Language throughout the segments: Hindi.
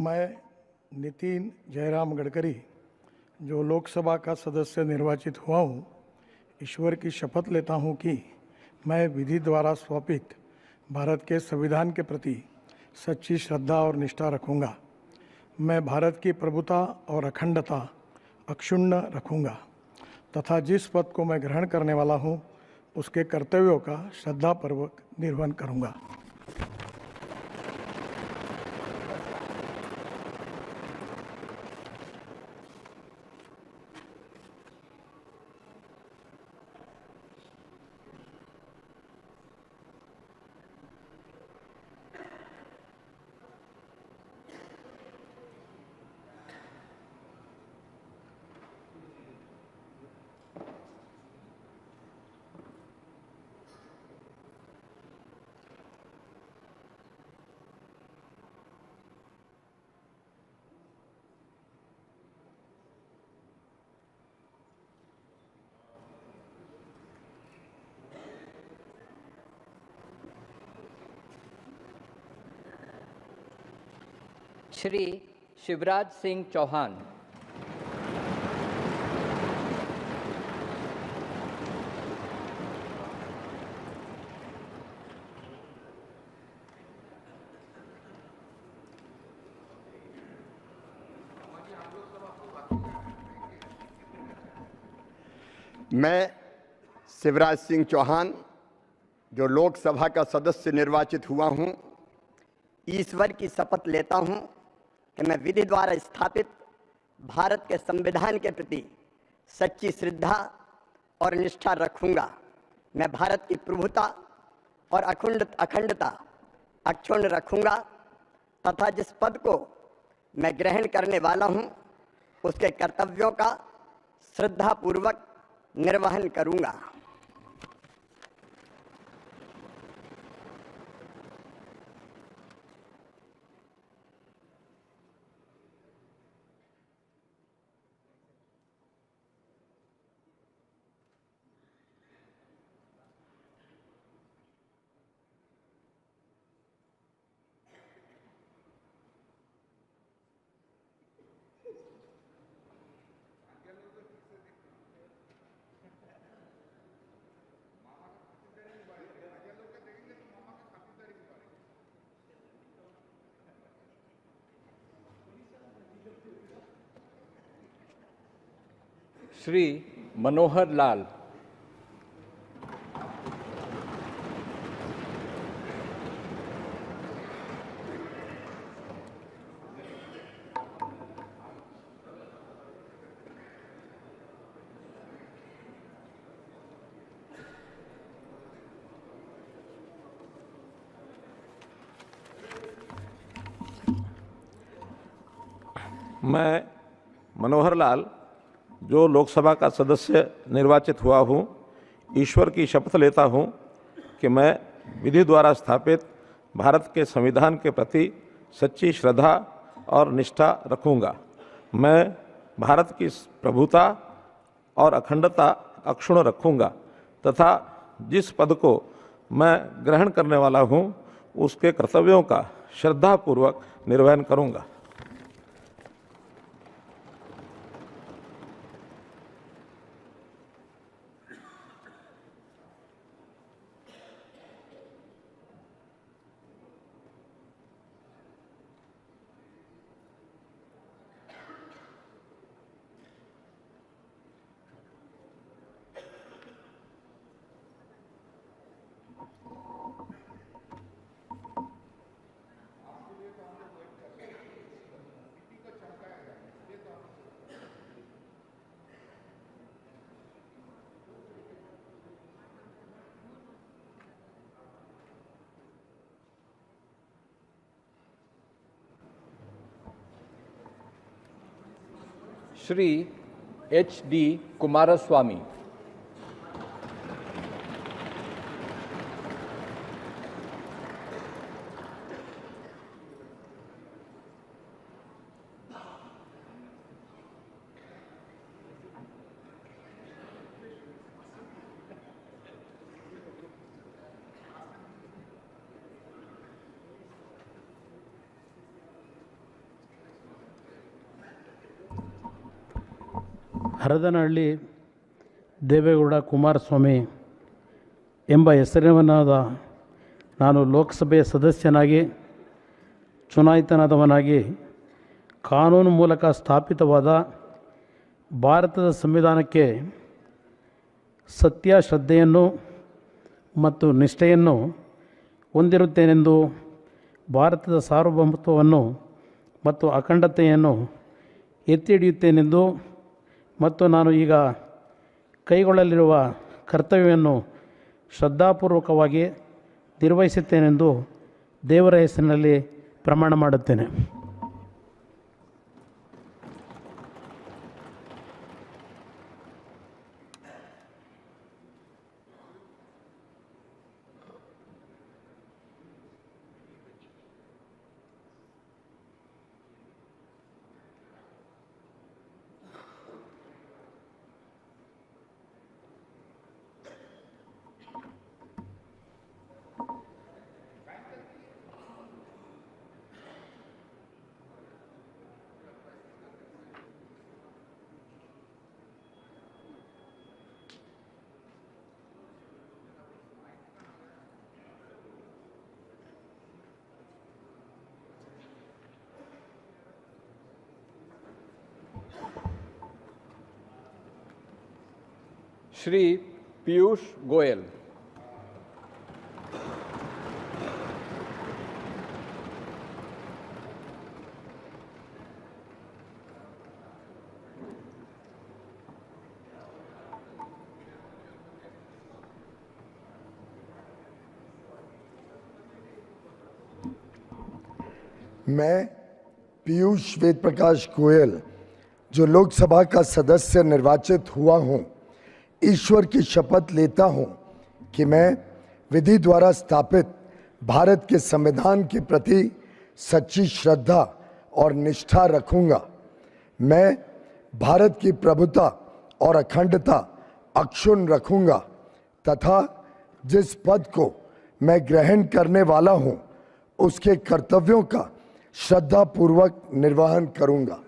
मैं नितिन जयराम गडकरी जो लोकसभा का सदस्य निर्वाचित हुआ हूँ, ईश्वर की शपथ लेता हूँ कि मैं विधि द्वारा स्थापित भारत के संविधान के प्रति सच्ची श्रद्धा और निष्ठा रखूँगा। मैं भारत की प्रभुता और अखंडता अक्षुण्ण रखूँगा तथा जिस पद को मैं ग्रहण करने वाला हूँ उसके कर्तव्यों का श्रद्धापूर्वक निर्वहन करूँगा। श्री शिवराज सिंह चौहान। मैं शिवराज सिंह चौहान जो लोकसभा का सदस्य निर्वाचित हुआ हूं, ईश्वर की शपथ लेता हूं कि मैं विधि द्वारा स्थापित भारत के संविधान के प्रति सच्ची श्रद्धा और निष्ठा रखूंगा। मैं भारत की प्रभुता और अखंडता अक्षुण्ण रखूंगा तथा जिस पद को मैं ग्रहण करने वाला हूं उसके कर्तव्यों का श्रद्धापूर्वक निर्वहन करूंगा। श्री मनोहर लाल। मैं मनोहर लाल जो लोकसभा का सदस्य निर्वाचित हुआ हूँ, ईश्वर की शपथ लेता हूँ कि मैं विधि द्वारा स्थापित भारत के संविधान के प्रति सच्ची श्रद्धा और निष्ठा रखूँगा। मैं भारत की प्रभुता और अखंडता अक्षुण्ण रखूँगा तथा जिस पद को मैं ग्रहण करने वाला हूँ उसके कर्तव्यों का श्रद्धापूर्वक निर्वहन करूँगा। श्री HD कुमारस्वामी। ಹರದನಹಳ್ಳಿ ದೇವೇಗೌಡ ಕುಮಾರಸ್ವಾಮಿ ಎಂಬ ಹೆಸರಿನವನಾದ ನಾನು ಲೋಕಸಭೆಯ ಸದಸ್ಯನಾಗಿ ಚುನಾಯಿತನಾದವನಾಗಿ ಕಾನೂನು ಮೂಲಕ ಸ್ಥಾಪಿತವಾದ ಭಾರತದ ಸಂವಿಧಾನಕ್ಕೆ ಸತ್ಯ ಶ್ರದ್ಧೆಯನ್ನು ಮತ್ತು ನಿಷ್ಠೆಯನ್ನು ಹೊಂದಿರುತ್ತೇನೆಂದು ಭಾರತದ ಸಾರ್ವಭೌಮತ್ವವನ್ನು ಮತ್ತು ಅಖಂಡತೆಯನ್ನು ಎತ್ತಿ ಹಿಡಿಯುತ್ತೇನೆಂದು ಮತ್ತು ನಾನು ಈಗ ಕೈಗೊಳ್ಳಲಿರುವ ಕರ್ತವ್ಯವನ್ನು ಶ್ರದ್ಧಾಪೂರ್ವಕವಾಗಿ ನಿರ್ವಹಿಸುತ್ತೇನೆಂದು ದೇವರ ಹೆಸರಿನಲ್ಲಿ ಪ್ರಮಾಣ ಮಾಡುತ್ತೇನೆ. श्री पीयूष गोयल। मैं पीयूष वेद प्रकाश गोयल जो लोकसभा का सदस्य निर्वाचित हुआ हूं, ईश्वर की शपथ लेता हूं कि मैं विधि द्वारा स्थापित भारत के संविधान के प्रति सच्ची श्रद्धा और निष्ठा रखूंगा। मैं भारत की प्रभुता और अखंडता अक्षुण्ण रखूंगा तथा जिस पद को मैं ग्रहण करने वाला हूं, उसके कर्तव्यों का श्रद्धापूर्वक निर्वहन करूंगा।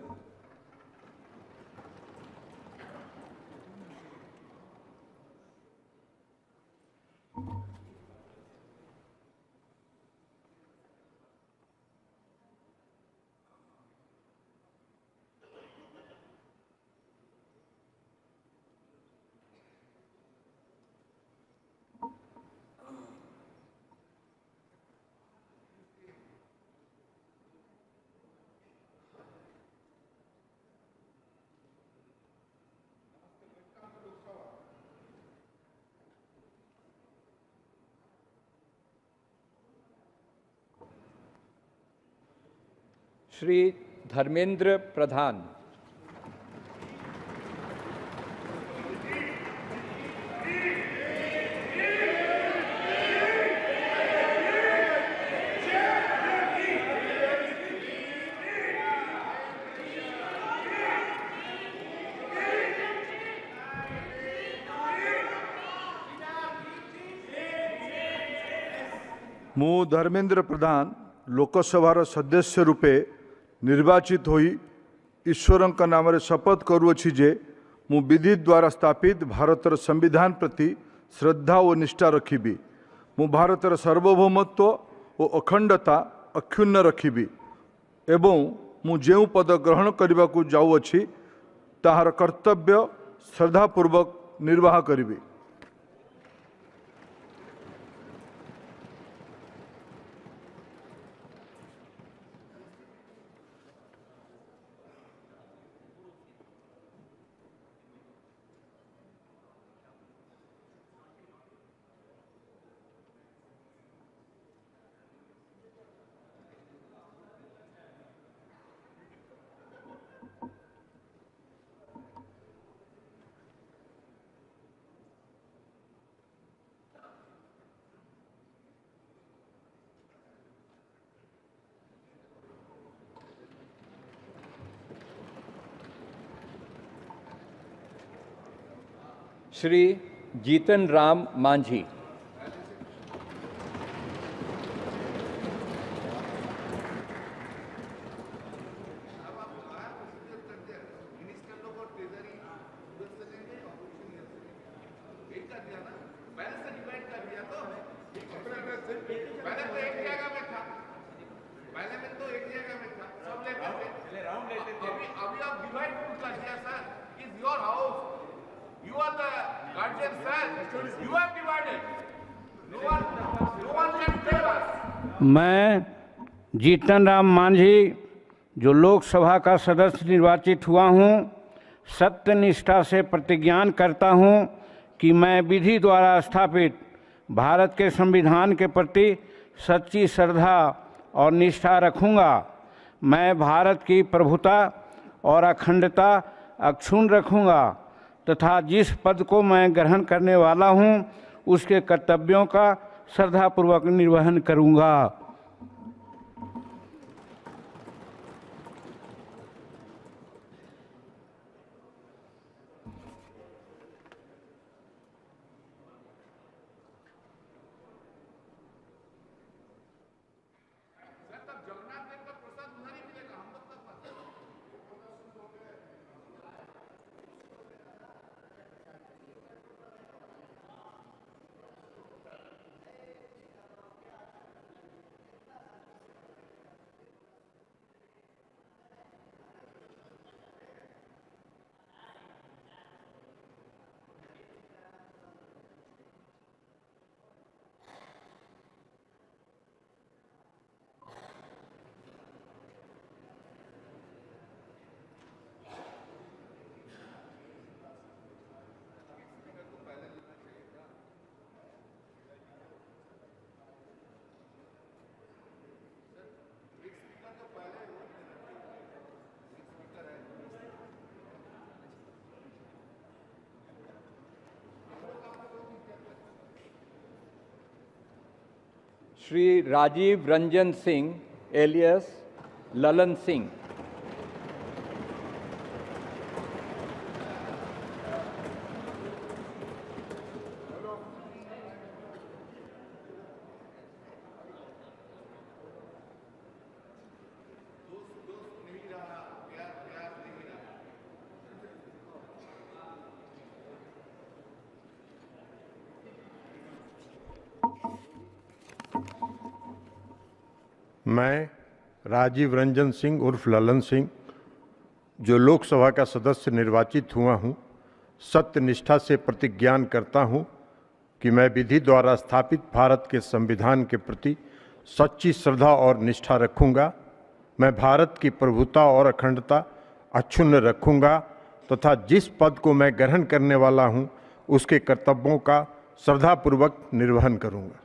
श्री धर्मेंद्र प्रधान। मु धर्मेंद्र प्रधान लोकसभार सदस्य रूपे निर्वाचित होई ईश्वर नाम शपथ करुअछि जे मु विधि द्वारा स्थापित भारतर संविधान प्रति श्रद्धा और निष्ठा रखिबी। मु भारतर सार्वभौमत्व और अखंडता अक्षुण्ण रखिबी एवं मु जेउ पद ग्रहण करने को जाऊँगी ताहार कर्तव्य श्रद्धापूर्वक निर्वाह करिबी। Shri Jitan Ram Manjhi. all the guardians said, you have divided. No one can tell us. मैं जीतन राम मांझी जो लोकसभा का सदस्य निर्वाचित हुआ हूँ, सत्यनिष्ठा से प्रतिज्ञान करता हूँ कि मैं विधि द्वारा स्थापित भारत के संविधान के प्रति सच्ची श्रद्धा और निष्ठा रखूँगा। मैं भारत की प्रभुता और अखंडता अक्षुण्ण रखूँगा तथा जिस पद को मैं ग्रहण करने वाला हूँ उसके कर्तव्यों का श्रद्धापूर्वक निर्वहन करूँगा। श्री राजीव रंजन सिंह एलियस ललन सिंह। मैं राजीव रंजन सिंह उर्फ ललन सिंह जो लोकसभा का सदस्य निर्वाचित हुआ हूँ, सत्यनिष्ठा से प्रतिज्ञान करता हूँ कि मैं विधि द्वारा स्थापित भारत के संविधान के प्रति सच्ची श्रद्धा और निष्ठा रखूँगा। मैं भारत की प्रभुता और अखंडता अक्षुण्ण रखूँगा तथा जिस पद को मैं ग्रहण करने वाला हूँ उसके कर्तव्यों का श्रद्धापूर्वक निर्वहन करूँगा।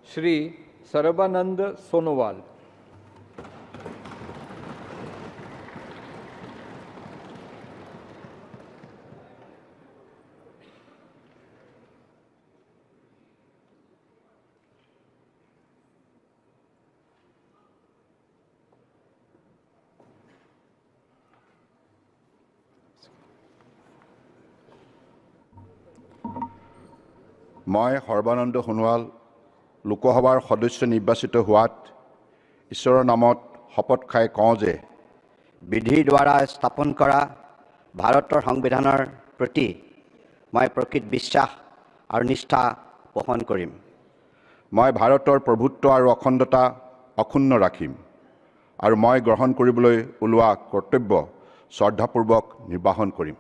श्री सर्बानंद सोनोवाल। मैं सर्बानंद सोनोवाल लोकसभार सदस्य निर्वाचित होवात ईश्वৰৰ नामत शपथ खाई कওঁ जे विधि द्वारा स्थापन करा भारतर संविधाনৰ प्रति मैं प्रकृत विश्वास और निष्ठा पोषण करिम। मैं भारतर प्रभुत्व और अखंडता अक्षुण्ण राखिम और मैं ग्रहण কৰিবলৈ ওলোৱা कर्तव्य श्रद्धापूर्वक निर्वाहन करिम।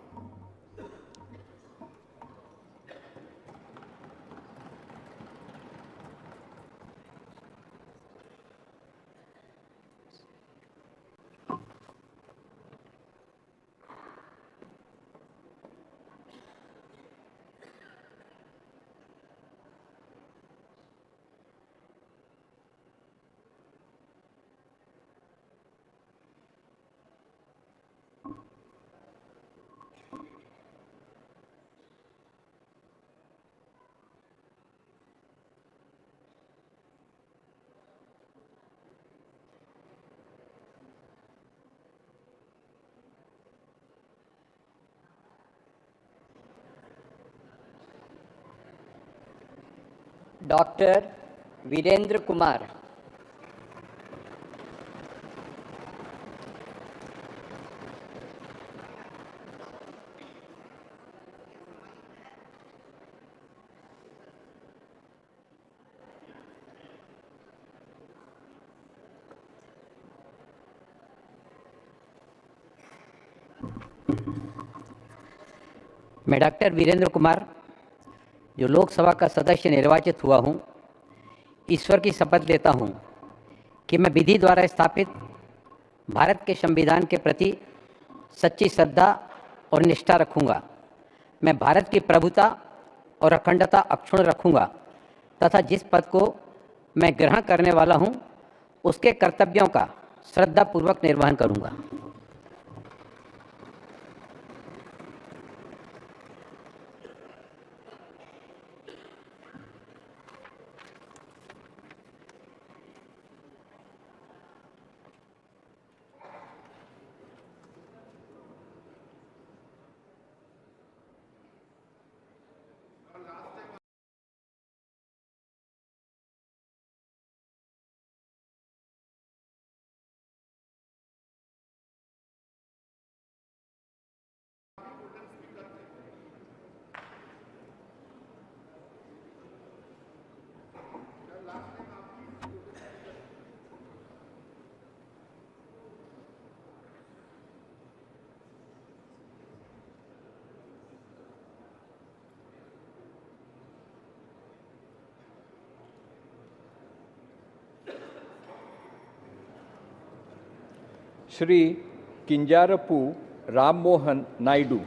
डॉक्टर वीरेंद्र कुमार, मैं डॉक्टर वीरेंद्र कुमार जो लोकसभा का सदस्य निर्वाचित हुआ हूँ, ईश्वर की शपथ लेता हूँ कि मैं विधि द्वारा स्थापित भारत के संविधान के प्रति सच्ची श्रद्धा और निष्ठा रखूँगा। मैं भारत की प्रभुता और अखंडता अक्षुण्ण रखूँगा तथा जिस पद को मैं ग्रहण करने वाला हूँ उसके कर्तव्यों का श्रद्धापूर्वक निर्वहन करूँगा। श्री किंजारपू राम मोहन नायडू,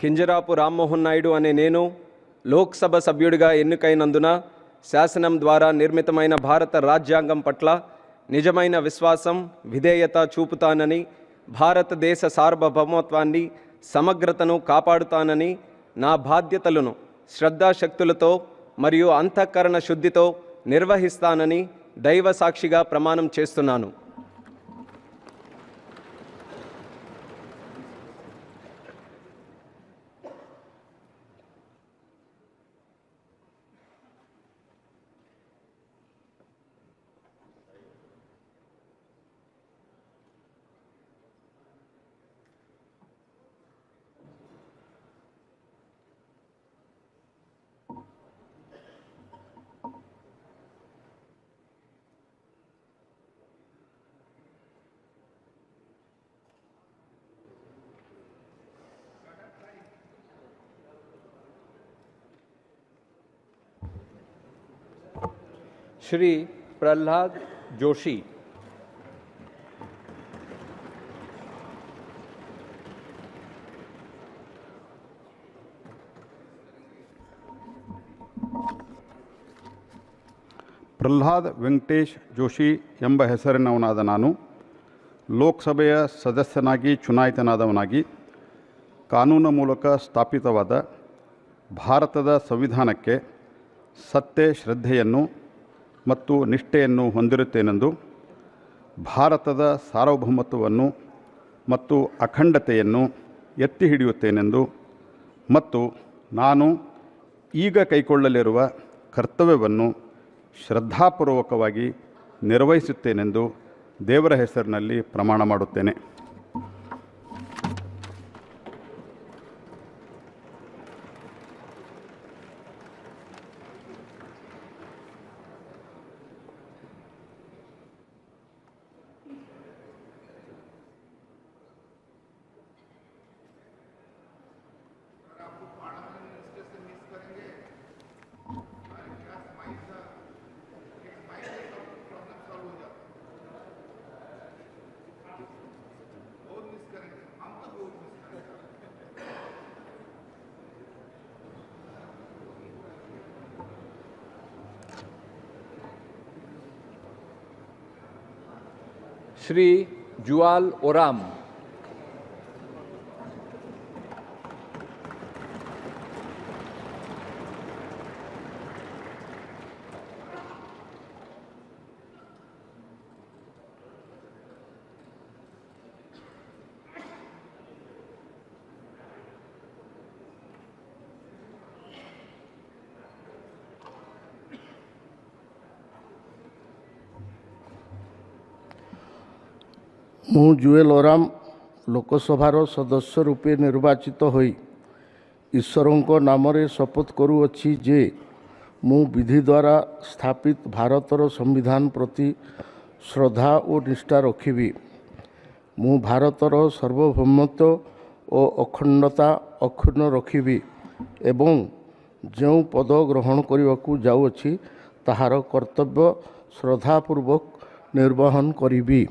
కింజరాపు రామ్మోహన్ నాయుడు అనే నేను లోక్సభ సభ్యుడిగా ఎన్నికైనందున శాసనం ద్వారా నిర్మితమైన భారత రాజ్యాంగం పట్ల నిజమైన విశ్వాసం, విధేయత చూపుతానని, భారతదేశ సార్వభౌమత్వాన్ని, సమగ్రతను కాపాడుతానని, నా బాధ్యతలను శ్రద్ధాశక్తులతో మరియు అంతఃకరణ శుద్ధితో నిర్వహిస్తానని దైవ సాక్షిగా ప్రమాణం చేస్తున్నాను. श्री प्रहलाद जोशी, ಪ್ರಹ್ಲಾದ್ ವೆಂಕಟೇಶ್ ಜೋಶಿ ಎಂಬ ಹೆಸರಿನವನಾದ ನಾನು ಲೋಕಸಭೆಯ ಸದಸ್ಯನಾಗಿ ಚುನಾಯಿತನಾದವನಾಗಿ ಕಾನೂನು ಮೂಲಕ ಸ್ಥಾಪಿತವಾದ ಭಾರತದ ಸಂವಿಧಾನಕ್ಕೆ ಸತ್ಯ, ಶ್ರದ್ಧೆಯನ್ನು ಮತ್ತು ನಿಷ್ಠೆಯನ್ನು ಹೊಂದಿರುತ್ತೇನೆಂದು, ಭಾರತದ ಸಾರ್ವಭೌಮತ್ವವನ್ನು ಮತ್ತು ಅಖಂಡತೆಯನ್ನು ಎತ್ತಿ ಹಿಡಿಯುತ್ತೇನೆಂದು ಮತ್ತು ನಾನು ಈಗ ಕೈಗೊಳ್ಳಲಿರುವ ಕರ್ತವ್ಯವನ್ನು ಶ್ರದ್ಧಾಪೂರ್ವಕವಾಗಿ ನಿರ್ವಹಿಸುತ್ತೇನೆಂದು ದೇವರ ಹೆಸರಿನಲ್ಲಿ ಪ್ರಮಾಣ ಮಾಡುತ್ತೇನೆ. श्री जुआल ओराम, ମୁଁ ଜୁଏଲ ଓରାମ ଲୋକସଭାର ସଦସ୍ୟ ରୂପେ ନିର୍ବାଚିତ ହୋଇ ଈଶ୍ୱରଙ୍କ ନାମରେ ଶପଥ କରୁଅଛି ଯେ ମୁଁ ବିଧି ଦ୍ୱାରା ସ୍ଥାପିତ ଭାରତର ସମ୍ବିଧାନ ପ୍ରତି ଶ୍ରଦ୍ଧା ଓ ନିଷ୍ଠା ରଖିବି। ମୁଁ ଭାରତର ସାର୍ବଭୌମତ୍ୱ ଓ ଅଖଣ୍ଡତା ଅକ୍ଷୁଣ୍ଣ ରଖିବି ଏବଂ ଯେଉଁ ପଦ ଗ୍ରହଣ କରିବାକୁ ଯାଉଅଛି ତାହାର କର୍ତ୍ତବ୍ୟ ଶ୍ରଦ୍ଧାପୂର୍ବକ ନିର୍ବାହନ କରିବି।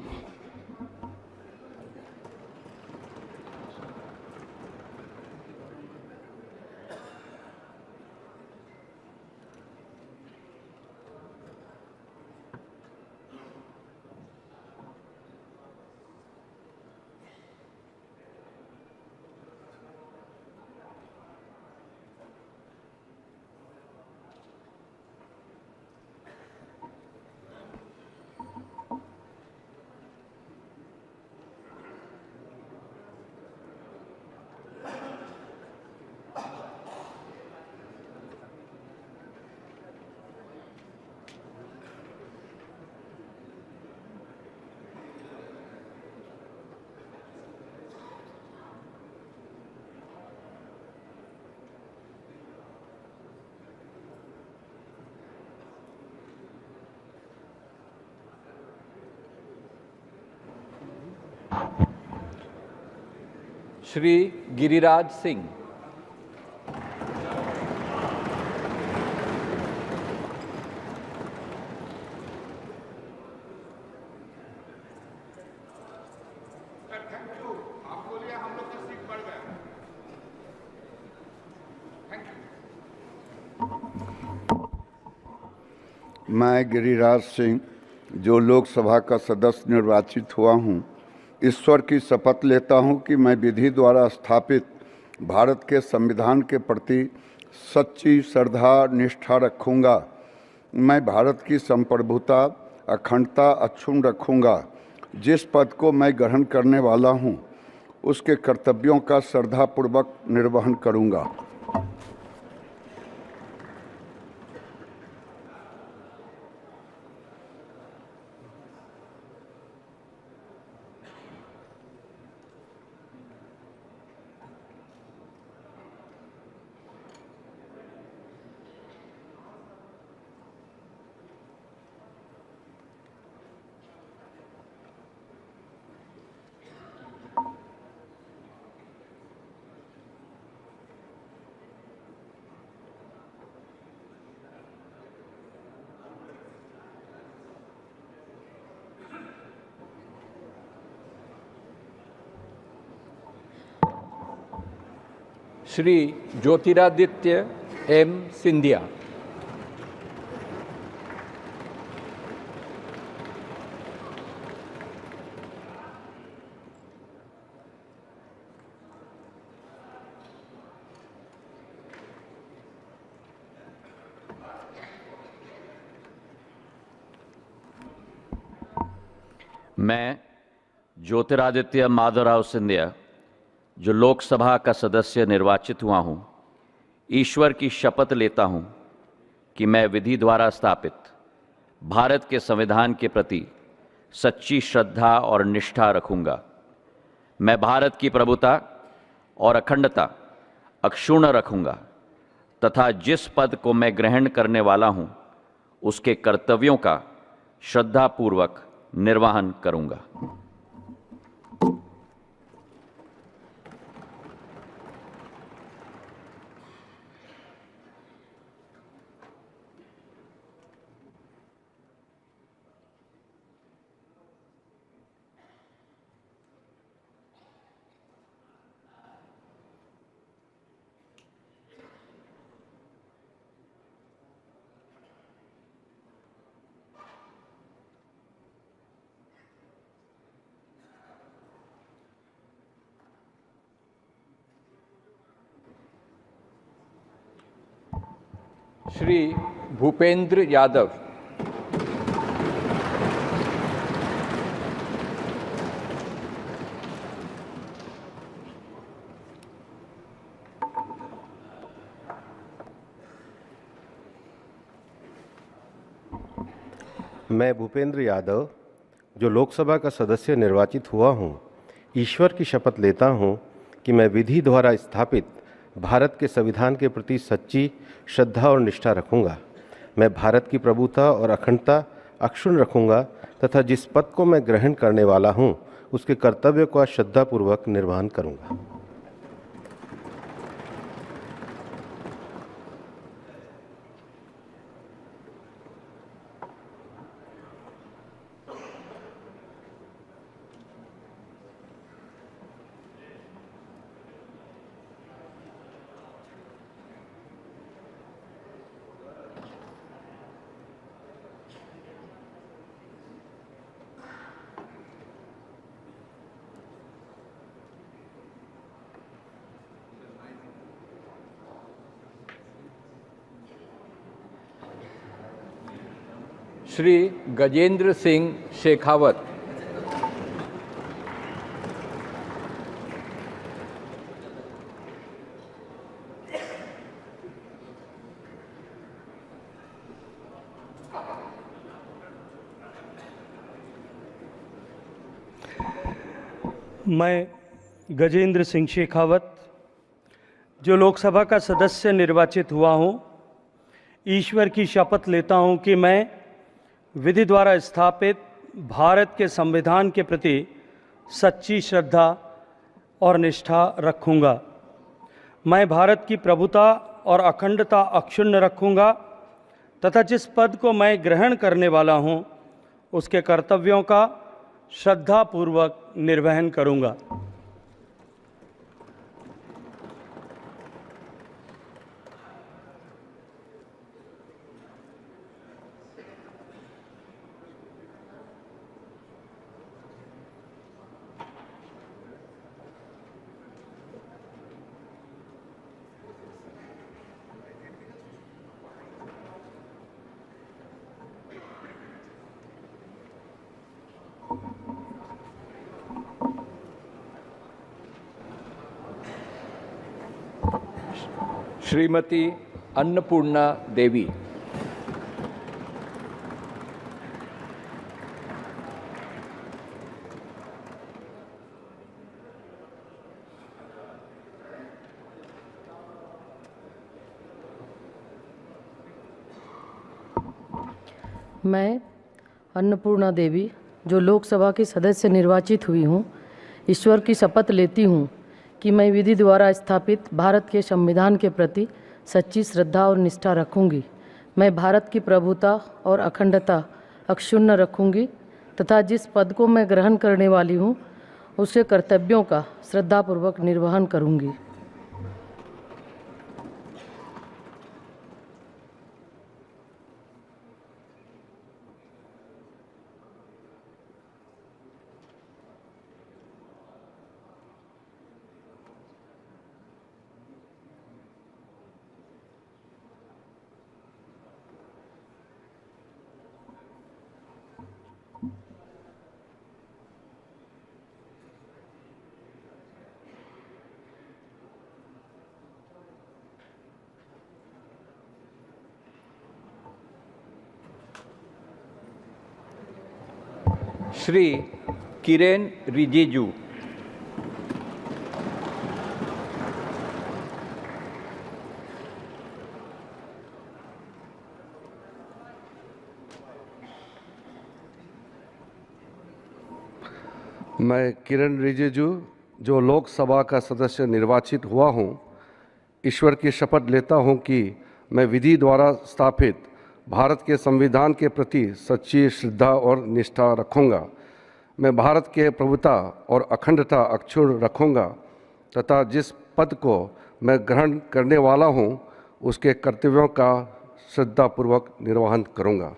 श्री गिरिराज सिंह। मैं गिरिराज सिंह जो लोकसभा का सदस्य निर्वाचित हुआ हूँ, ईश्वर की शपथ लेता हूँ कि मैं विधि द्वारा स्थापित भारत के संविधान के प्रति सच्ची श्रद्धा निष्ठा रखूँगा। मैं भारत की संप्रभुता अखंडता अक्षुण्ण रखूँगा। जिस पद को मैं ग्रहण करने वाला हूँ उसके कर्तव्यों का श्रद्धापूर्वक निर्वहन करूँगा। श्री ज्योतिरादित्य एम सिंधिया। मैं ज्योतिरादित्य माधवराव सिंधिया जो लोकसभा का सदस्य निर्वाचित हुआ हूँ, ईश्वर की शपथ लेता हूँ कि मैं विधि द्वारा स्थापित भारत के संविधान के प्रति सच्ची श्रद्धा और निष्ठा रखूँगा। मैं भारत की प्रभुता और अखंडता अक्षुण्ण रखूँगा तथा जिस पद को मैं ग्रहण करने वाला हूँ उसके कर्तव्यों का श्रद्धापूर्वक निर्वहन करूँगा। श्री भूपेंद्र यादव। मैं भूपेंद्र यादव जो लोकसभा का सदस्य निर्वाचित हुआ हूँ, ईश्वर की शपथ लेता हूँ कि मैं विधि द्वारा स्थापित भारत के संविधान के प्रति सच्ची श्रद्धा और निष्ठा रखूँगा। मैं भारत की प्रभुता और अखंडता अक्षुण्ण रखूँगा तथा जिस पद को मैं ग्रहण करने वाला हूँ उसके कर्तव्य का श्रद्धापूर्वक निर्वहन करूँगा। श्री गजेंद्र सिंह शेखावत। मैं गजेंद्र सिंह शेखावत, जो लोकसभा का सदस्य निर्वाचित हुआ हूँ, ईश्वर की शपथ लेता हूँ कि मैं विधि द्वारा स्थापित भारत के संविधान के प्रति सच्ची श्रद्धा और निष्ठा रखूँगा। मैं भारत की प्रभुता और अखंडता अक्षुण्ण रखूँगा तथा जिस पद को मैं ग्रहण करने वाला हूँ उसके कर्तव्यों का श्रद्धापूर्वक निर्वहन करूँगा। श्रीमती अन्नपूर्णा देवी। मैं अन्नपूर्णा देवी, जो लोकसभा की सदस्य निर्वाचित हुई हूँ, ईश्वर की शपथ लेती हूँ कि मैं विधि द्वारा स्थापित भारत के संविधान के प्रति सच्ची श्रद्धा और निष्ठा रखूँगी। मैं भारत की प्रभुता और अखंडता अक्षुण्ण रखूँगी तथा जिस पद को मैं ग्रहण करने वाली हूँ उसके कर्तव्यों का श्रद्धापूर्वक निर्वहन करूँगी। श्री किरेन रिजिजू। मैं किरण रिजिजू, जो लोकसभा का सदस्य निर्वाचित हुआ हूँ, ईश्वर की शपथ लेता हूँ कि मैं विधि द्वारा स्थापित भारत के संविधान के प्रति सच्ची श्रद्धा और निष्ठा रखूँगा। मैं भारत के प्रभुता और अखंडता अक्षुण्ण रखूँगा तथा जिस पद को मैं ग्रहण करने वाला हूँ उसके कर्तव्यों का श्रद्धापूर्वक निर्वहन करूँगा।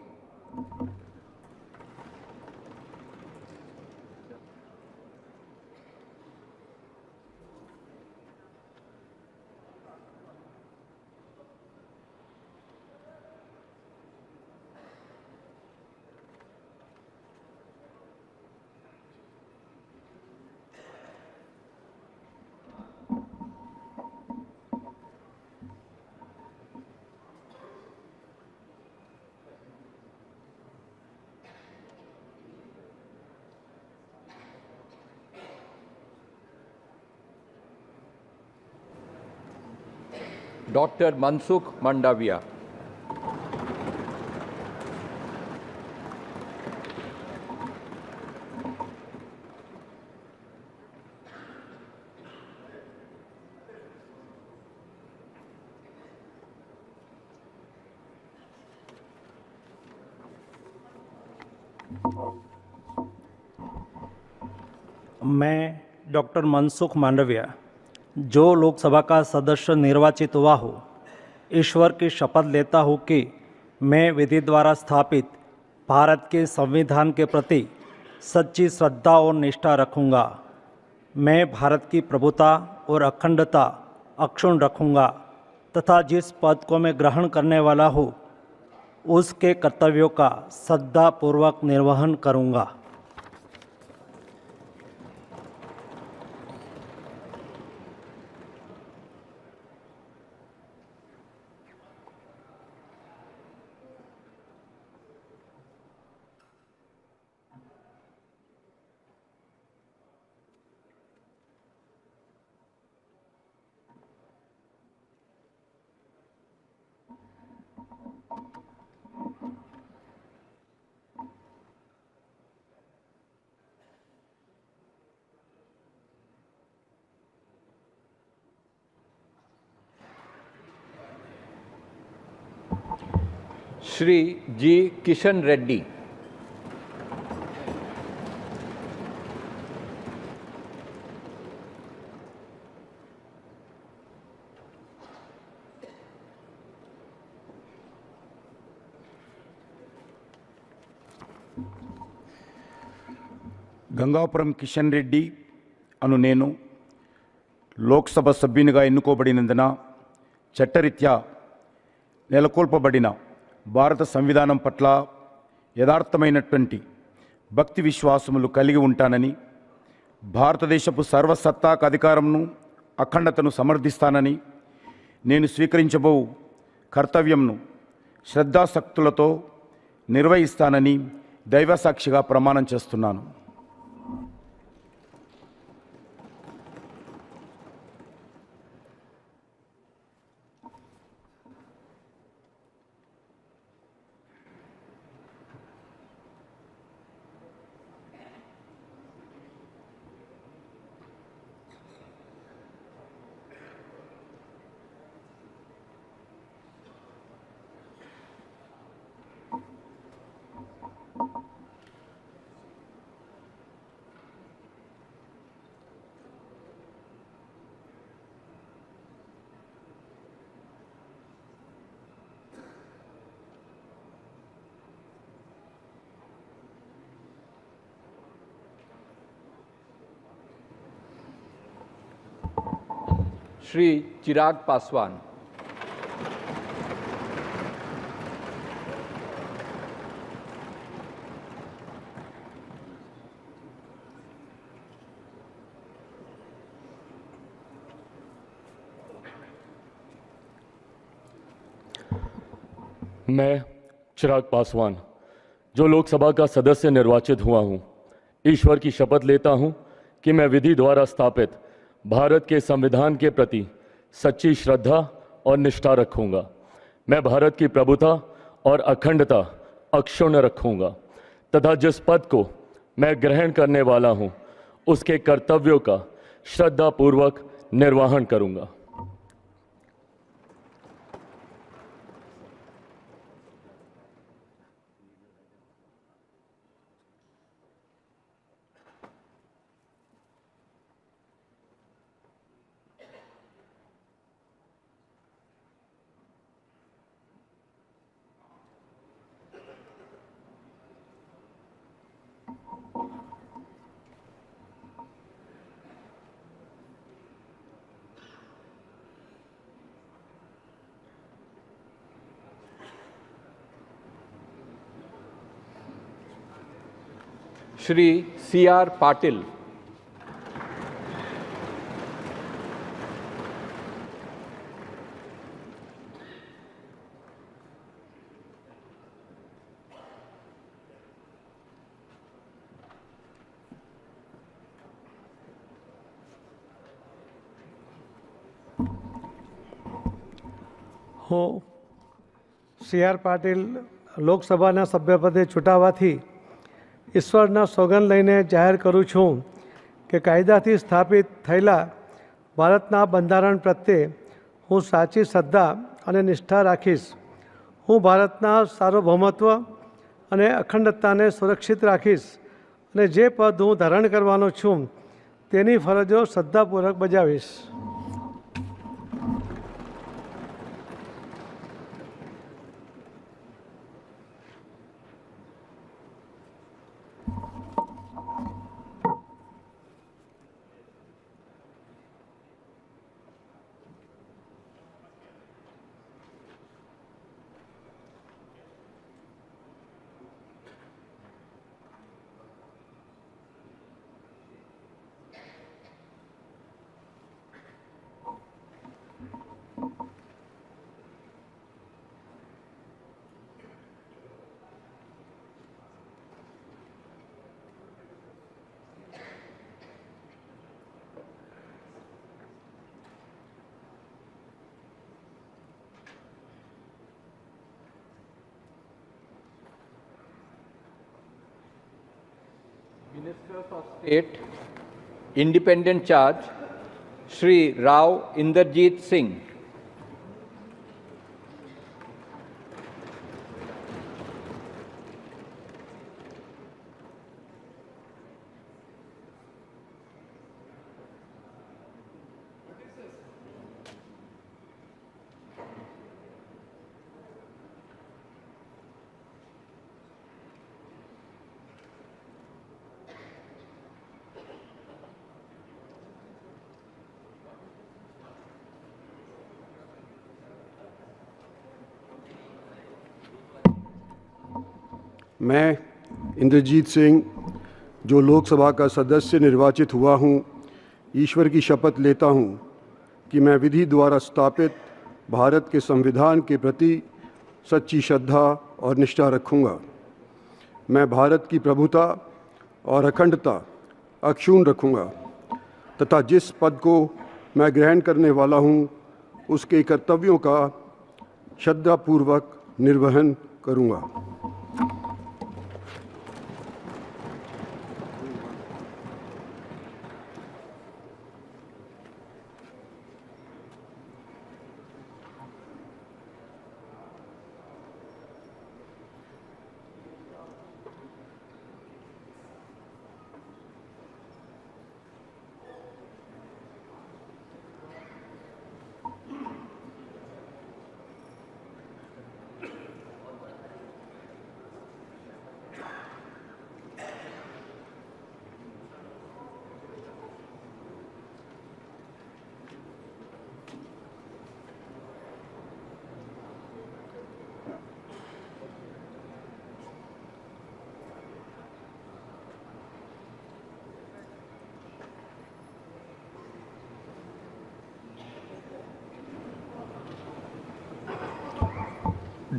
Dr. Mansukh Mandavia. मैं डॉक्टर मनसुख मांडविया जो लोकसभा का सदस्य निर्वाचित हुआ हूँ, ईश्वर की शपथ लेता हूँ कि मैं विधि द्वारा स्थापित भारत के संविधान के प्रति सच्ची श्रद्धा और निष्ठा रखूँगा। मैं भारत की प्रभुता और अखंडता अक्षुण्ण रखूँगा तथा जिस पद को मैं ग्रहण करने वाला हूँ उसके कर्तव्यों का श्रद्धापूर्वक निर्वहन करूँगा। श्री जी किशन रेड्डी। గంగాపురం కిషన్ రెడ్డి అను నేను లోక్సభ సభ్యునిగా ఎన్నుకోబడినందున చట్టరీత్యా నెలకొల్పబడిన భారత సంవిధానం పట్ల యథార్థమైనటువంటి భక్తి విశ్వాసములు కలిగి ఉంటానని, భారతదేశపు సర్వసత్తాక అధికారంను అఖండతను సమర్థిస్తానని, నేను స్వీకరించబో కర్తవ్యంను శ్రద్ధాశక్తులతో నిర్వహిస్తానని దైవసాక్షిగా ప్రమాణం చేస్తున్నాను. श्री चिराग पासवान। मैं चिराग पासवान जो लोकसभा का सदस्य निर्वाचित हुआ हूं, ईश्वर की शपथ लेता हूं कि मैं विधि द्वारा स्थापित भारत के संविधान के प्रति सच्ची श्रद्धा और निष्ठा रखूंगा। मैं भारत की प्रभुता और अखंडता अक्षुण्ण रखूंगा तथा जिस पद को मैं ग्रहण करने वाला हूं उसके कर्तव्यों का श्रद्धापूर्वक निर्वहन करूंगा। Shri C R Patil. હું સી આર પાટીલ લોકસભાના સભ્યપદે ચૂંટાવાથી ઈશ્વરના સોગંદ લઈને જાહેર કરું છું કે કાયદાથી સ્થાપિત થયેલા ભારતના બંધારણ પ્રત્યે હું સાચી શ્રદ્ધા અને નિષ્ઠા રાખીશ. હું ભારતના સાર્વભૌમત્વ અને અખંડતાને સુરક્ષિત રાખીશ અને જે પદ હું ધારણ કરવાનો છું તેની ફરજો શ્રદ્ધાપૂર્વક બજાવીશ. Minister of State, Independent Charge, Shri Rao Inderjeet Singh. मैं इंद्रजीत सिंह जो लोकसभा का सदस्य निर्वाचित हुआ हूँ, ईश्वर की शपथ लेता हूँ कि मैं विधि द्वारा स्थापित भारत के संविधान के प्रति सच्ची श्रद्धा और निष्ठा रखूँगा. मैं भारत की प्रभुता और अखंडता अक्षुण्ण रखूँगा तथा जिस पद को मैं ग्रहण करने वाला हूँ उसके कर्तव्यों का श्रद्धापूर्वक निर्वहन करूँगा.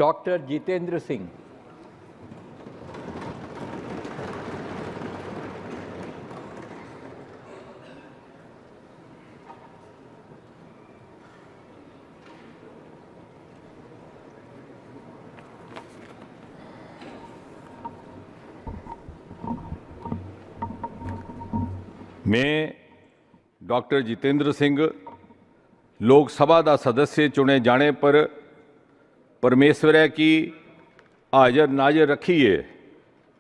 Dr. Jitendra Singh. मैं डॉक्टर जितेंद्र सिंह लोक सभा का सदस्य चुने जाने पर परमेश्वर की हाजर नाजर रखिए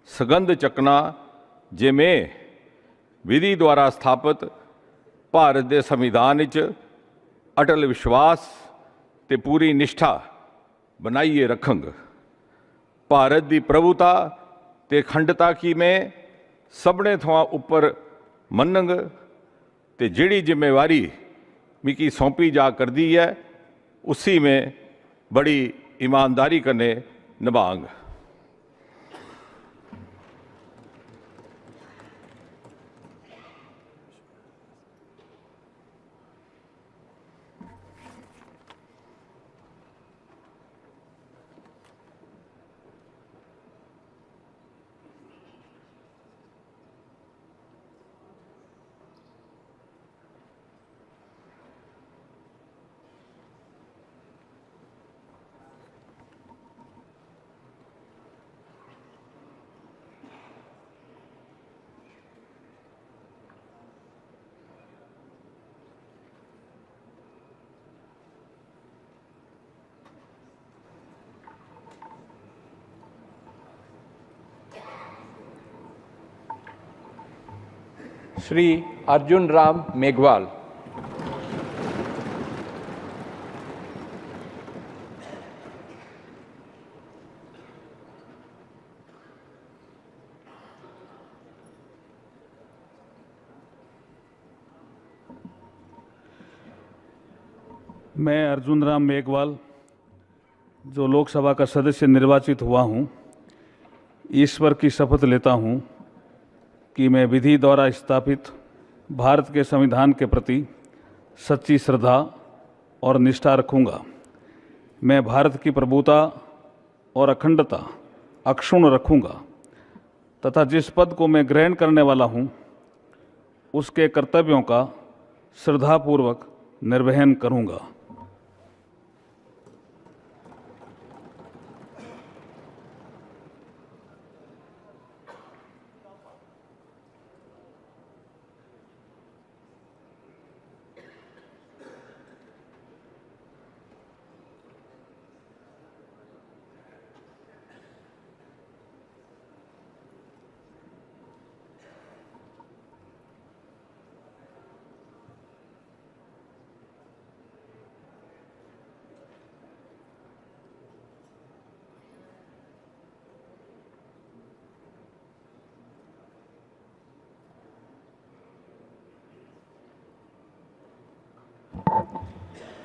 सगंध चकना जे मैं विधि द्वारा स्थापित भारत के संविधान च अटल विश्वास ते पूरी निष्ठा बनाइए रखंग। भारत की प्रभुता ते अखंडता की मैं सबने थोड़ा उपर मनंग ते जिहड़ी जिम्मेवारी मिकी सौंपी जा कर दी है उसी में बड़ी ईमानदारी करने निभांग। श्री अर्जुन राम मेघवाल। मैं अर्जुन राम मेघवाल जो लोकसभा का सदस्य निर्वाचित हुआ हूँ, ईश्वर की शपथ लेता हूँ कि मैं विधि द्वारा स्थापित भारत के संविधान के प्रति सच्ची श्रद्धा और निष्ठा रखूँगा। मैं भारत की प्रभुता और अखंडता अक्षुण्ण रखूँगा तथा जिस पद को मैं ग्रहण करने वाला हूँ उसके कर्तव्यों का श्रद्धापूर्वक निर्वहन करूँगा।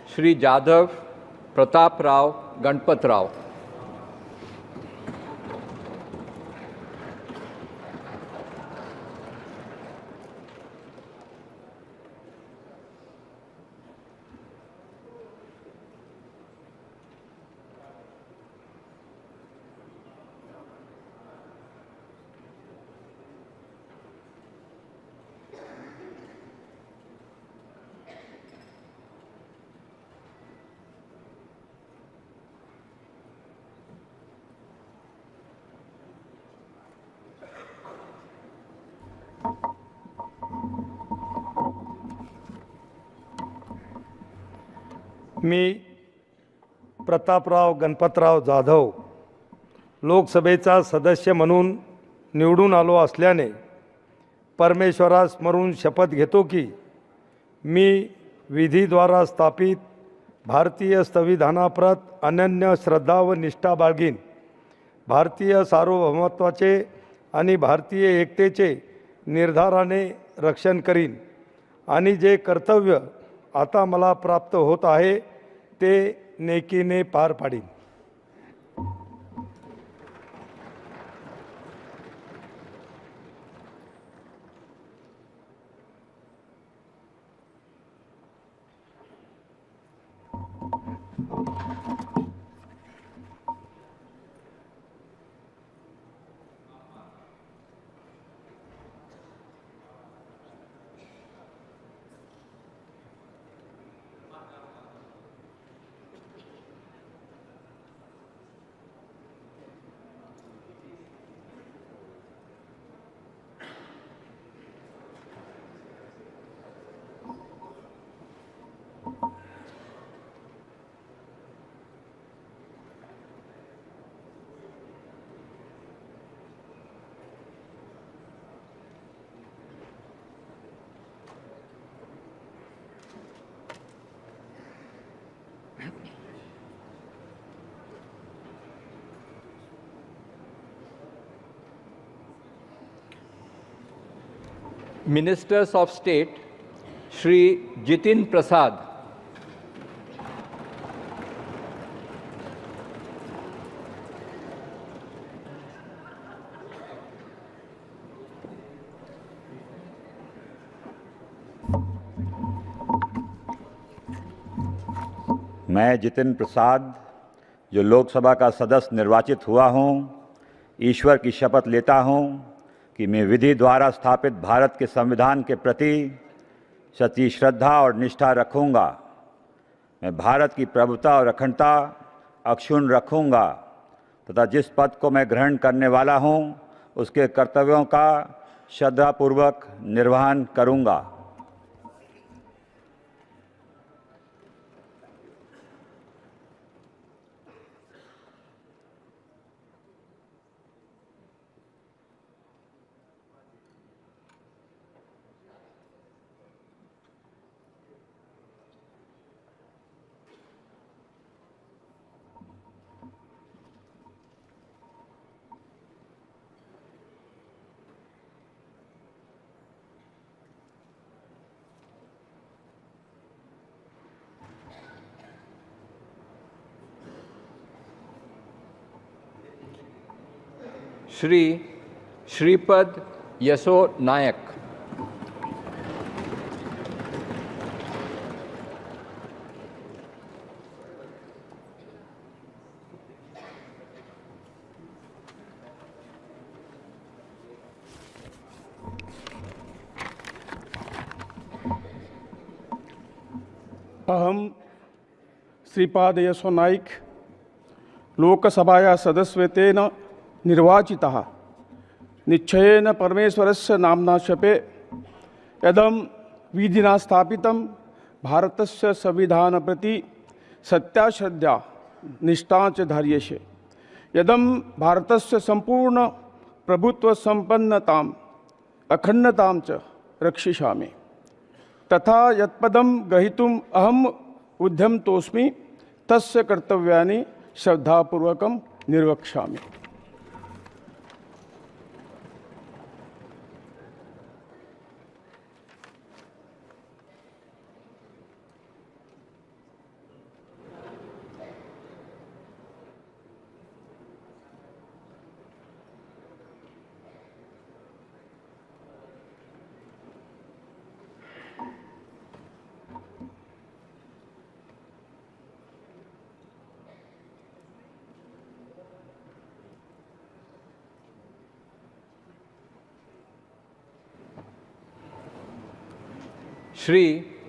श्री जाधव प्रताप राव गणपत राव। मी प्रतापराव गणपतराव जाधव लोकसभेचा सदस्य म्हणून निवडून आलो असल्याने परमेश्वरास स्मरून शपथ घेतो की मी विधीद्वारा स्थापित भारतीय संविधानाप्रत अनन्य श्रद्धा व निष्ठा बाळगीन, भारतीय सार्वभौमत्वाचे आणि भारतीय एकतेचे निर्धाराने रक्षण करीन आणि जे कर्तव्य आता मला प्राप्त होत आहे ते नेकीने पार पाडीन। Ministers of state Shri Jitin Prasad. मैं जितिन प्रसाद जो लोकसभा का सदस्य निर्वाचित हुआ हूँ, ईश्वर की शपथ लेता हूँ कि मैं विधि द्वारा स्थापित भारत के संविधान के प्रति सच्ची श्रद्धा और निष्ठा रखूँगा। मैं भारत की प्रभुता और अखंडता अक्षुण्ण रखूँगा तथा जिस पद को मैं ग्रहण करने वाला हूँ उसके कर्तव्यों का श्रद्धापूर्वक निर्वहन करूँगा। श्री श्रीपद यसो नायक। अहम श्रीपाद यसो नाइक लोकसभाया सदस्यत्वेन निर्वाचितः निश्चयेन परमेश्वरस्य नाम्ना शपे यदं विधिना स्थापितं भारतस्य संविधान प्रति सत्याश्रद्धा निष्ठा च धार्यसे यदं भारतस्य संपूर्ण प्रभुत्व संपन्नताम् अखंडतां च रक्षिष्यामि तथा यत्पदं ग्रहीतुम् अहम् उद्यमतोऽस्मि तस्य कर्तव्यानि श्रद्धापूर्वकं निर्वक्ष्यामि। श्री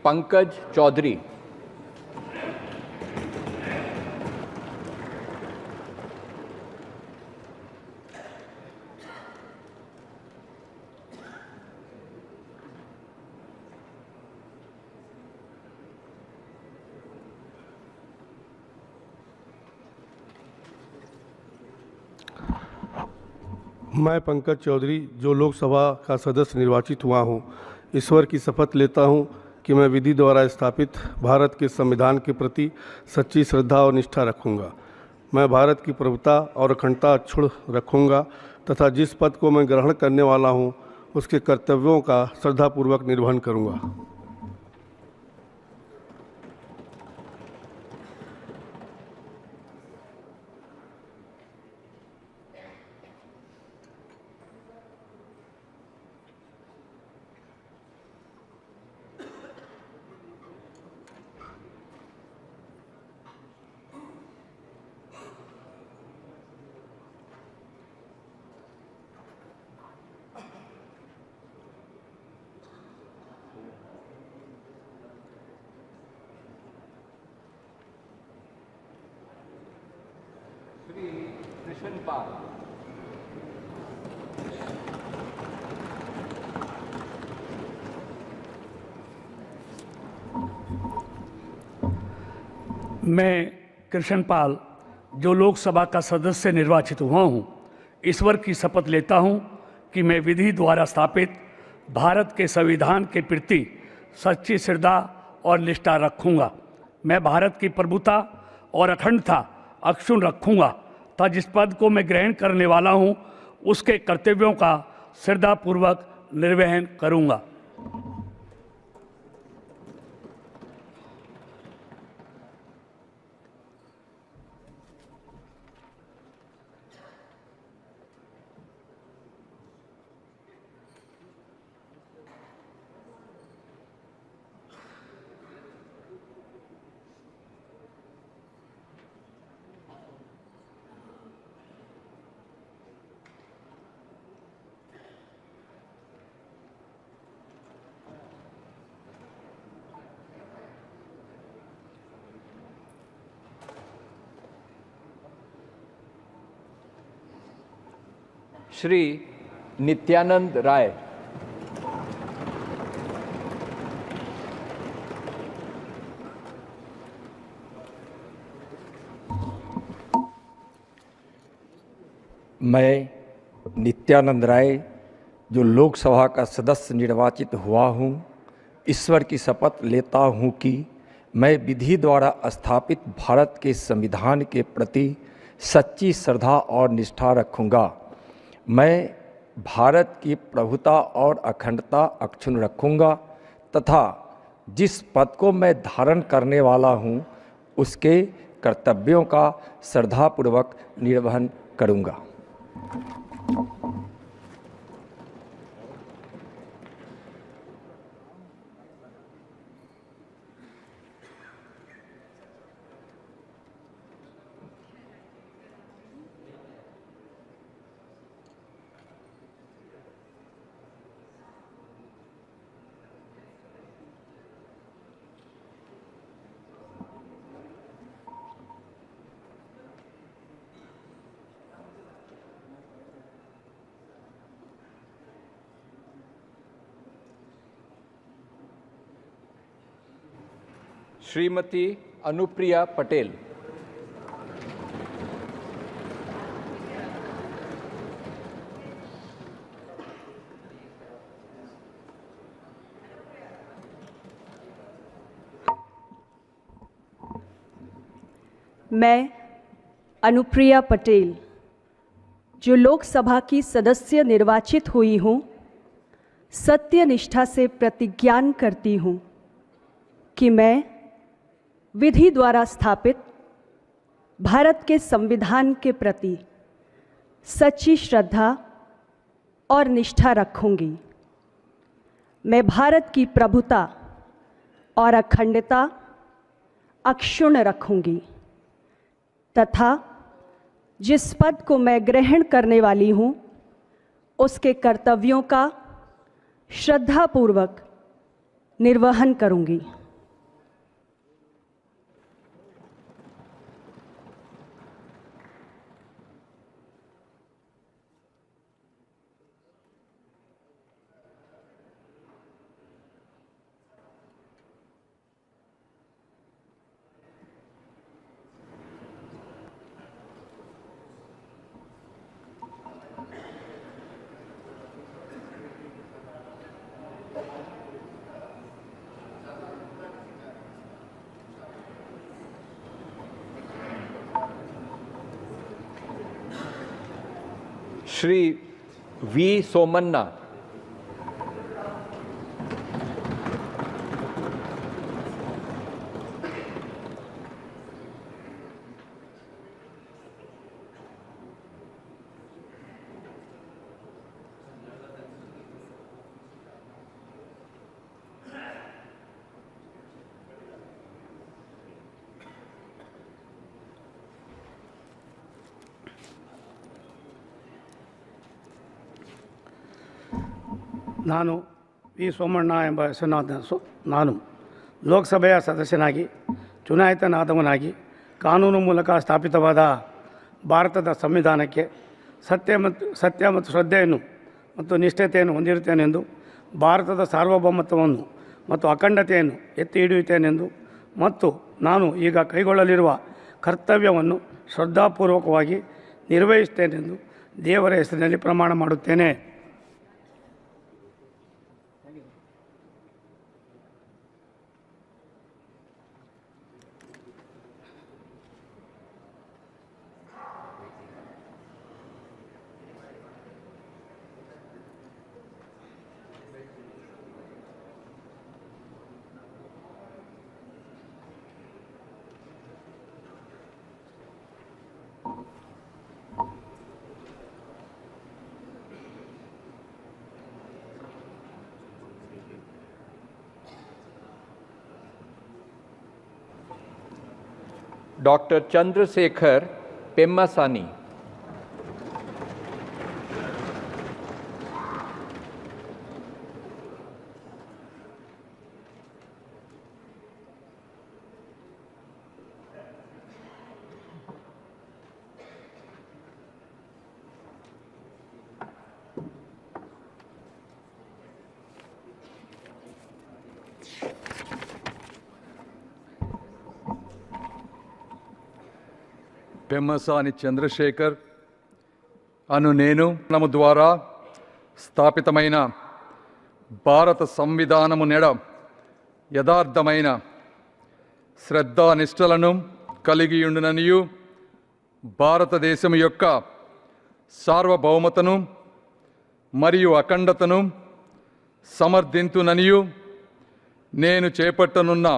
पंकज चौधरी। मैं पंकज चौधरी जो लोकसभा का सदस्य निर्वाचित हुआ हूँ, ईश्वर की शपथ लेता हूँ कि मैं विधि द्वारा स्थापित भारत के संविधान के प्रति सच्ची श्रद्धा और निष्ठा रखूँगा। मैं भारत की प्रभुता और अखंडता अक्षुण्ण रखूँगा तथा जिस पद को मैं ग्रहण करने वाला हूँ उसके कर्तव्यों का श्रद्धापूर्वक निर्वहन करूँगा। मैं कृष्ण पाल जो लोकसभा का सदस्य निर्वाचित हुआ हूँ, ईश्वर की शपथ लेता हूँ कि मैं विधि द्वारा स्थापित भारत के संविधान के प्रति सच्ची श्रद्धा और निष्ठा रखूँगा। मैं भारत की प्रभुता और अखंडता अक्षुण्ण रखूँगा तथा जिस पद को मैं ग्रहण करने वाला हूँ उसके कर्तव्यों का श्रद्धापूर्वक निर्वहन करूँगा। श्री नित्यानंद राय। मैं नित्यानंद राय जो लोकसभा का सदस्य निर्वाचित हुआ हूँ, ईश्वर की शपथ लेता हूँ कि मैं विधि द्वारा स्थापित भारत के संविधान के प्रति सच्ची श्रद्धा और निष्ठा रखूँगा। मैं भारत की प्रभुता और अखंडता अक्षुण्ण रखूँगा तथा जिस पद को मैं धारण करने वाला हूँ उसके कर्तव्यों का श्रद्धापूर्वक निर्वहन करूँगा। श्रीमती अनुप्रिया पटेल। मैं अनुप्रिया पटेल, जो लोकसभा की सदस्य निर्वाचित हुई हूँ, सत्य निष्ठा से प्रतिज्ञान करती हूँ कि मैं विधि द्वारा स्थापित भारत के संविधान के प्रति सच्ची श्रद्धा और निष्ठा रखूंगी। मैं भारत की प्रभुता और अखंडता अक्षुण्ण रखूंगी तथा जिस पद को मैं ग्रहण करने वाली हूँ उसके कर्तव्यों का श्रद्धापूर्वक निर्वहन करूंगी। श्री वी सोमन्ना। ನಾನು ವಿ ಸೋಮಣ್ಣ ಎಂಬ ಹೆಸರಿನ ನಾನು ಲೋಕಸಭೆಯ ಸದಸ್ಯನಾಗಿ ಚುನಾಯಿತನಾದವನಾಗಿ ಕಾನೂನು ಮೂಲಕ ಸ್ಥಾಪಿತವಾದ ಭಾರತದ ಸಂವಿಧಾನಕ್ಕೆ ಸತ್ಯ ಮತ್ತು ಶ್ರದ್ಧೆಯನ್ನು ಮತ್ತು ನಿಷ್ಠತೆಯನ್ನು ಹೊಂದಿರುತ್ತೇನೆಂದು, ಭಾರತದ ಸಾರ್ವಭೌಮತ್ವವನ್ನು ಮತ್ತು ಅಖಂಡತೆಯನ್ನು ಎತ್ತಿ ಹಿಡಿಯುತ್ತೇನೆಂದು ಮತ್ತು ನಾನು ಈಗ ಕೈಗೊಳ್ಳಲಿರುವ ಕರ್ತವ್ಯವನ್ನು ಶ್ರದ್ಧಾಪೂರ್ವಕವಾಗಿ ನಿರ್ವಹಿಸುತ್ತೇನೆಂದು ದೇವರ ಹೆಸರಿನಲ್ಲಿ ಪ್ರಮಾಣ ಮಾಡುತ್ತೇನೆ. डॉक्टर चंद्रशेखर पेम्मासानी। పెమ్మసాని చంద్రశేఖర్ అను నేను ద్వారా స్థాపితమైన భారత సంవిధానము నెడ యథార్థమైన శ్రద్ధానిష్టలను కలిగి ఉండుననియు, భారతదేశం యొక్క సార్వభౌమతను మరియు అఖండతను సమర్థింతుననియు నేను చేపట్టనున్న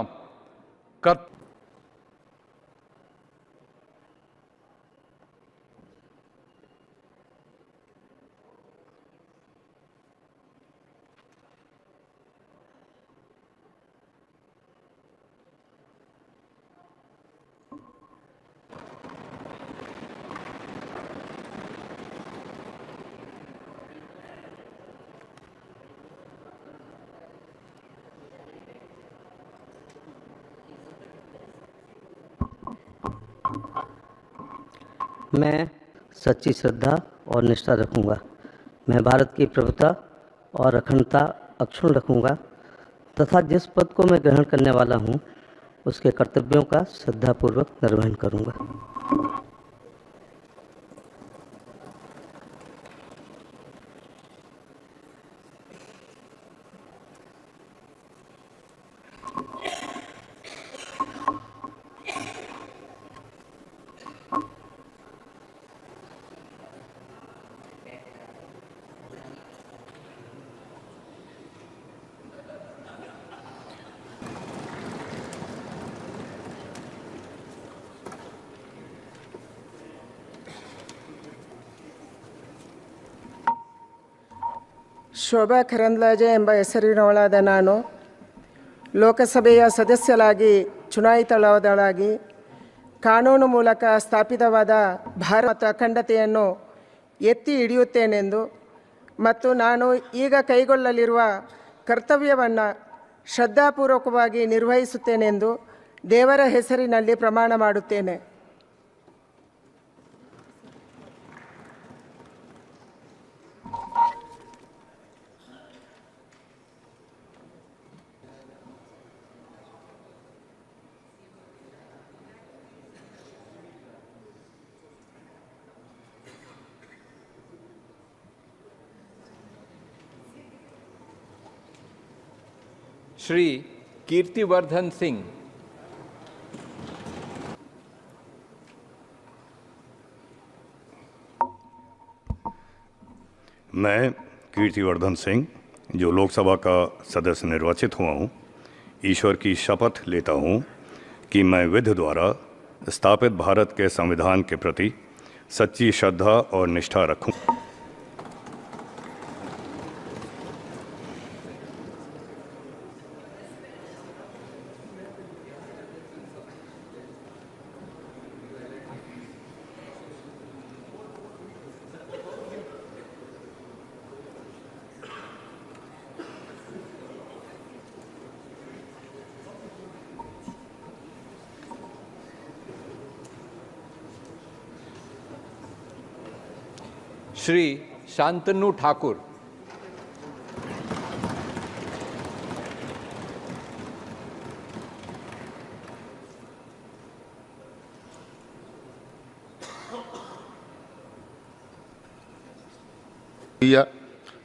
मैं सच्ची श्रद्धा और निष्ठा रखूंगा। मैं भारत की प्रभुता और अखंडता अक्षुण्ण रखूंगा तथा जिस पद को मैं ग्रहण करने वाला हूं उसके कर्तव्यों का श्रद्धापूर्वक निर्वहन करूँगा। ಶೋಭಾ ಕರಂದ್ಲಾಜೆ ಎಂಬ ಹೆಸರಿನವಳಾದ ನಾನು ಲೋಕಸಭೆಯ ಸದಸ್ಯರಾಗಿ ಚುನಾಯಿತಳಾದಳಾಗಿ ಕಾನೂನು ಮೂಲಕ ಸ್ಥಾಪಿತವಾದ ಭಾರತ ಅಖಂಡತೆಯನ್ನು ಎತ್ತಿ ಹಿಡಿಯುತ್ತೇನೆಂದು ಮತ್ತು ನಾನು ಈಗ ಕೈಗೊಳ್ಳಲಿರುವ ಕರ್ತವ್ಯವನ್ನು ಶ್ರದ್ಧಾಪೂರ್ವಕವಾಗಿ ನಿರ್ವಹಿಸುತ್ತೇನೆಂದು ದೇವರ ಹೆಸರಿನಲ್ಲಿ ಪ್ರಮಾಣ ಮಾಡುತ್ತೇನೆ. श्री कीर्तिवर्धन सिंह। मैं कीर्तिवर्धन सिंह जो लोकसभा का सदस्य निर्वाचित हुआ हूँ, ईश्वर की शपथ लेता हूँ कि मैं विधि द्वारा स्थापित भारत के संविधान के प्रति सच्ची श्रद्धा और निष्ठा रखूँ। श्री शांतनु ठाकुर।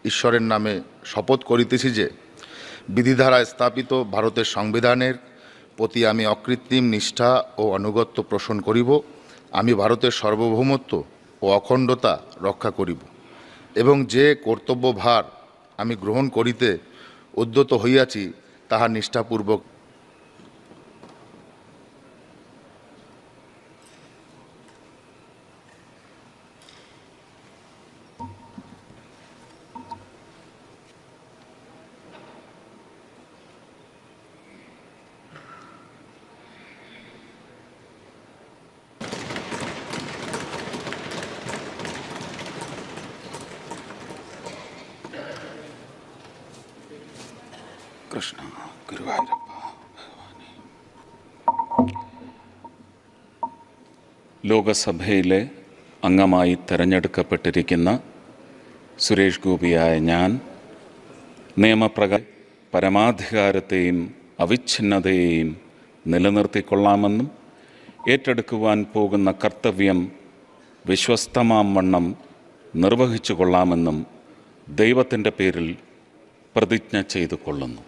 ঈশ্বরের নামে শপথ করিতেছি যে বিধিধারা স্থাপিত ভারতের সংবিধানের প্রতি আমি অকৃত্রিম নিষ্ঠা ও আনুগত্য পোষণ করিব। আমি ভারতের সার্বভৌমত্ব ও অখণ্ডতা রক্ষা করিব এবং যে কর্তব্যভার আমি গ্রহণ করিতে উদ্যত হইয়াছি তাহা নিষ্ঠাপূর্বক കൃഷ്ണ ഗുരുവായൂരപ്പ. ലോകസഭയിലെ അംഗമായി തെരഞ്ഞെടുക്കപ്പെട്ടിരിക്കുന്ന സുരേഷ് ഗോപിയായ ഞാൻ നിയമപ്രകാരം പരമാധികാരത്തെയും അവിച്ഛിന്നതയെയും നിലനിർത്തിക്കൊള്ളാമെന്നും ഏറ്റെടുക്കുവാൻ പോകുന്ന കർത്തവ്യം വിശ്വസ്തമാം വണ്ണം നിർവഹിച്ചു കൊള്ളാമെന്നും ദൈവത്തിൻ്റെ പേരിൽ പ്രതിജ്ഞ ചെയ്തു കൊള്ളുന്നു.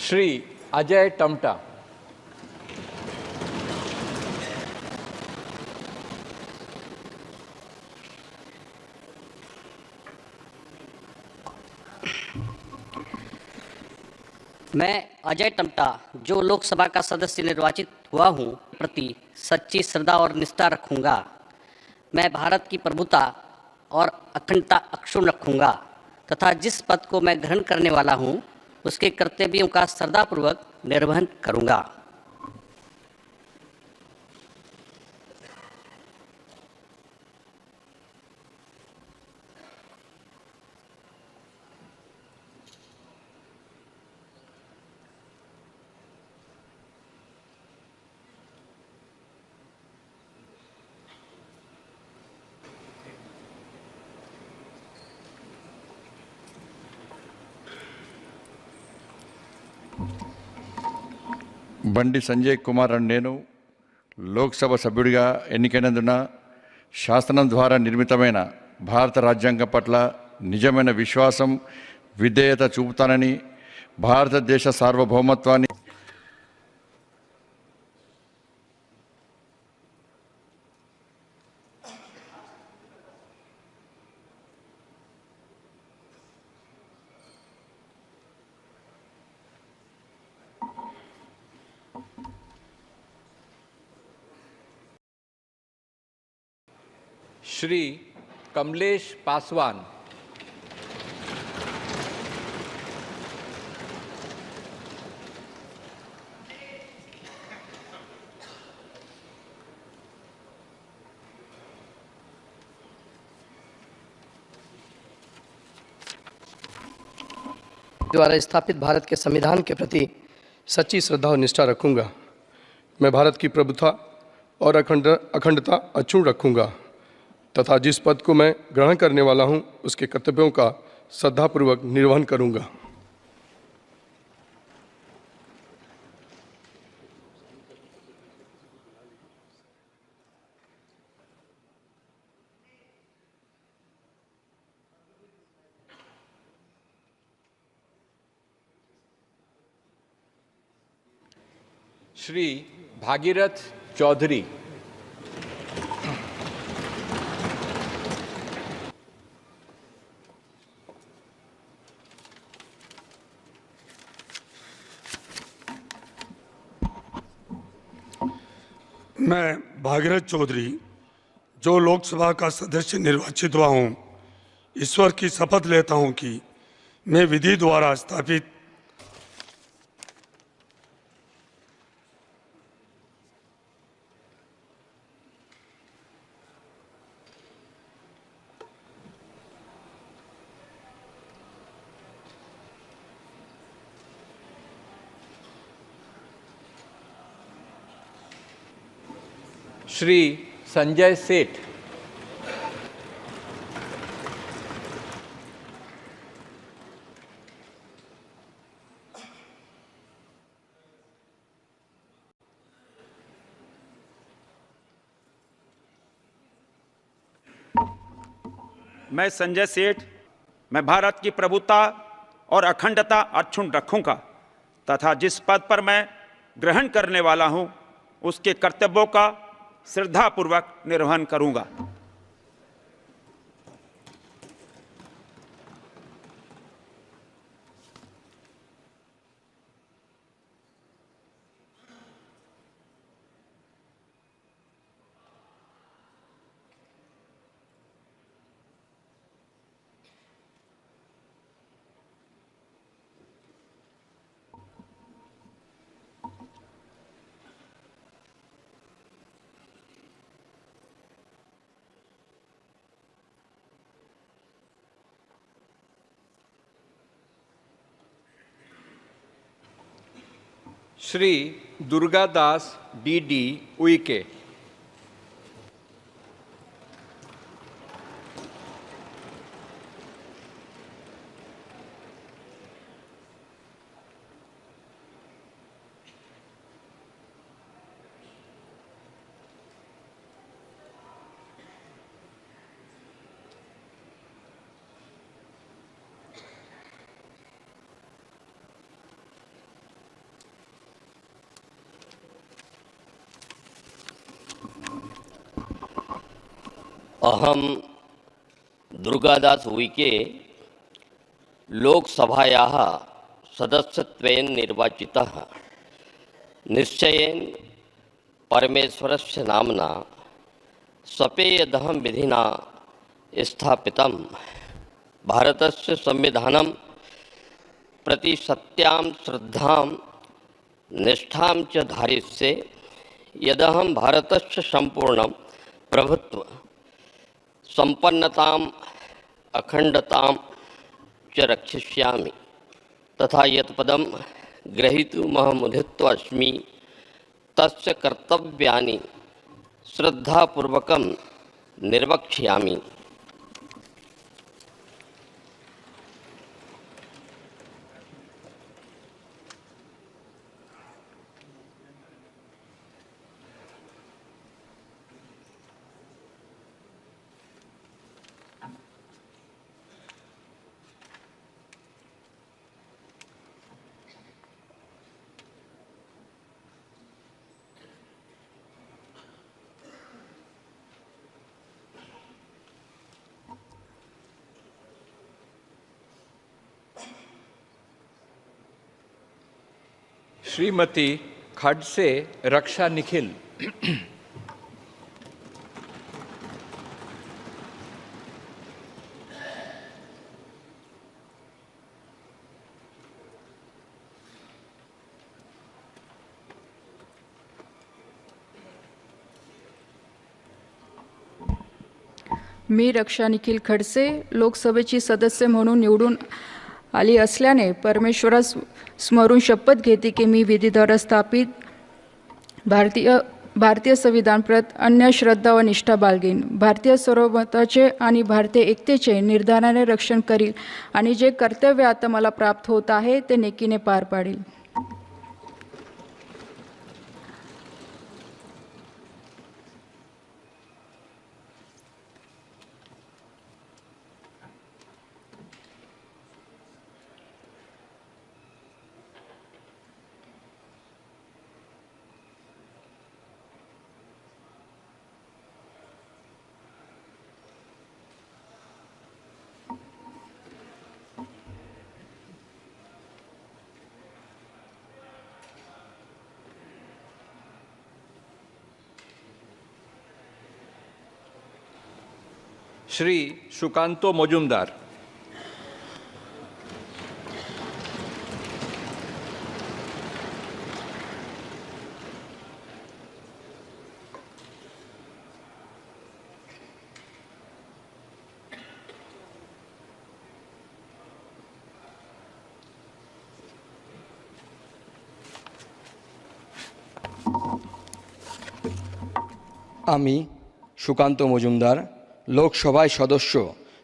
श्री अजय टमटा। मैं अजय टमटा जो लोकसभा का सदस्य निर्वाचित हुआ हूँ प्रति सच्ची श्रद्धा और निष्ठा रखूँगा। मैं भारत की प्रभुता और अखंडता अक्षुण्ण रखूँगा तथा जिस पद को मैं ग्रहण करने वाला हूँ उसके कर्तव्यों का श्रद्धापूर्वक निर्वहन करूँगा। బండి సంజయ్ కుమార్ అని నేను లోక్సభ సభ్యుడిగా ఎన్నికైనందున శాసనం ద్వారా నిర్మితమైన భారత రాజ్యాంగం పట్ల నిజమైన విశ్వాసం విధేయత చూపుతానని భారతదేశ సార్వభౌమత్వాన్ని श्री कमलेश पासवान। द्वारा स्थापित भारत के संविधान के प्रति सच्ची श्रद्धा और निष्ठा रखूंगा। मैं भारत की प्रभुता और अखंडता अक्षुण्ण रखूंगा तथा जिस पद को मैं ग्रहण करने वाला हूं उसके कर्तव्यों का श्रद्धापूर्वक निर्वहन करूंगा। श्री भागीरथ चौधरी। मैं भागीरथ चौधरी जो लोकसभा का सदस्य निर्वाचित हुआ हूँ, ईश्वर की शपथ लेता हूँ कि मैं विधि द्वारा स्थापित श्री संजय सेठ। मैं संजय सेठ मैं भारत की प्रभुता और अखंडता अक्षुण्ण रखूंगा तथा जिस पद पर मैं ग्रहण करने वाला हूं उसके कर्तव्यों का श्रद्धापूर्वक निर्वहन करूंगा। श्री दुर्गादास डी उइके। अहम दुर्गादास उइके लोकसभायाः सदस्यत्वेन निर्वाचितः निश्चयेन परमेश्वरस्य नाम्ना स्वपेयदहं विधिना स्थापितं भारतस्य संविधानं प्रति सत्यां श्रद्धां निष्ठां च धारयिष्ये यदहं भारतस्य संपूर्णं प्रभुत्व संपन्नताम् अखंडतां च रक्षिष्यामि तथा यत्पदं ग्रहीतुमहमुदितोऽस्मि तस्य कर्तव्यानि श्रद्धापूर्वकं निर्वक्ष्यामि। श्रीमती खडसे रक्षा निखिल। मी रक्षा निखिल खडसे लोकसभेची सदस्य म्हणून निवडून आली असल्याने परमेश्वरास स्मरून शपथ घेते की मी विधीद्वारा स्थापित भारतीय संविधानप्रत अन्य श्रद्धा व निष्ठा बाळगेन, भारतीय सार्वभौमत्वाचे आणि भारतीय एकतेचे निर्धाराने रक्षण करील आणि जे कर्तव्य आता मला प्राप्त होत आहे ते नेकीने पार पाडेल। श्री सुकांतो मजुमदार। আমি সুকান্ত মজুমদার লোকসভায় সদস্য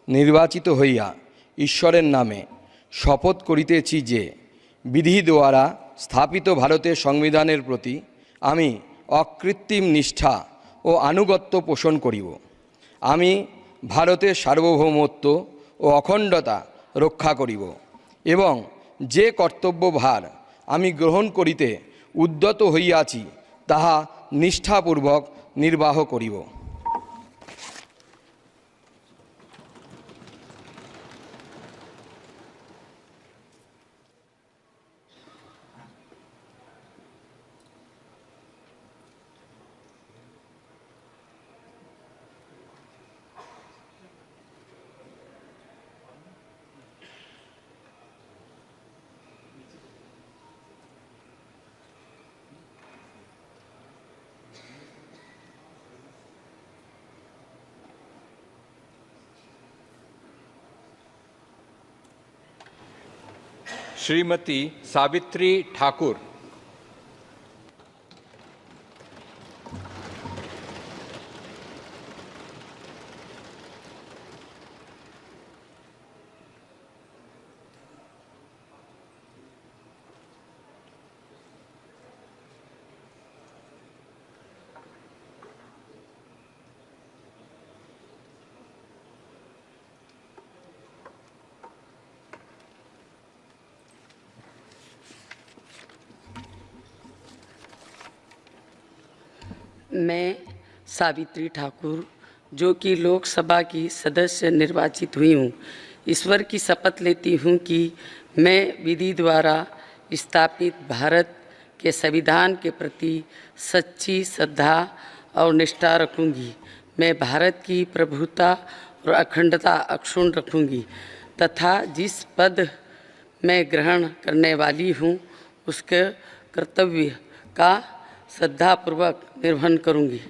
নির্বাচিত হইয়া ঈশ্বরের নামে শপথ করিতেছি যে বিধি দ্বারা স্থাপিত ভারতের সংবিধানের প্রতি আমি অকৃত্রিম নিষ্ঠা ও আনুগত্য পোষণ করিব। আমি ভারতের সার্বভৌমত্ব ও অখণ্ডতা রক্ষা করিব এবং যে কর্তব্যভার আমি গ্রহণ করিতে উদ্যত হইয়াছি তাহা নিষ্ঠাপূর্বক নির্বাহ করিব। श्रीमती सावित्री ठाकुर। मैं सावित्री ठाकुर जो कि लोकसभा की सदस्य निर्वाचित हुई हूँ, ईश्वर की शपथ लेती हूँ कि मैं विधि द्वारा स्थापित भारत के संविधान के प्रति सच्ची श्रद्धा और निष्ठा रखूंगी। मैं भारत की प्रभुता और अखंडता अक्षुण्ण रखूंगी तथा जिस पद मैं ग्रहण करने वाली हूँ उसके कर्तव्य का श्रद्धापूर्वक निर्वहन करूंगी।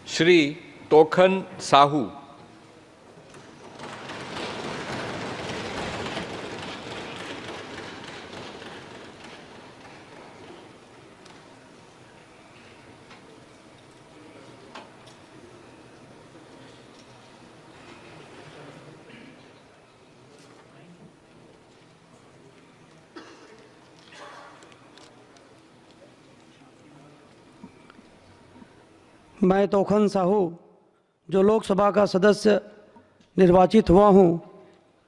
श्री तोखन साहू। मैं तोखन साहू जो लोकसभा का सदस्य निर्वाचित हुआ हूँ,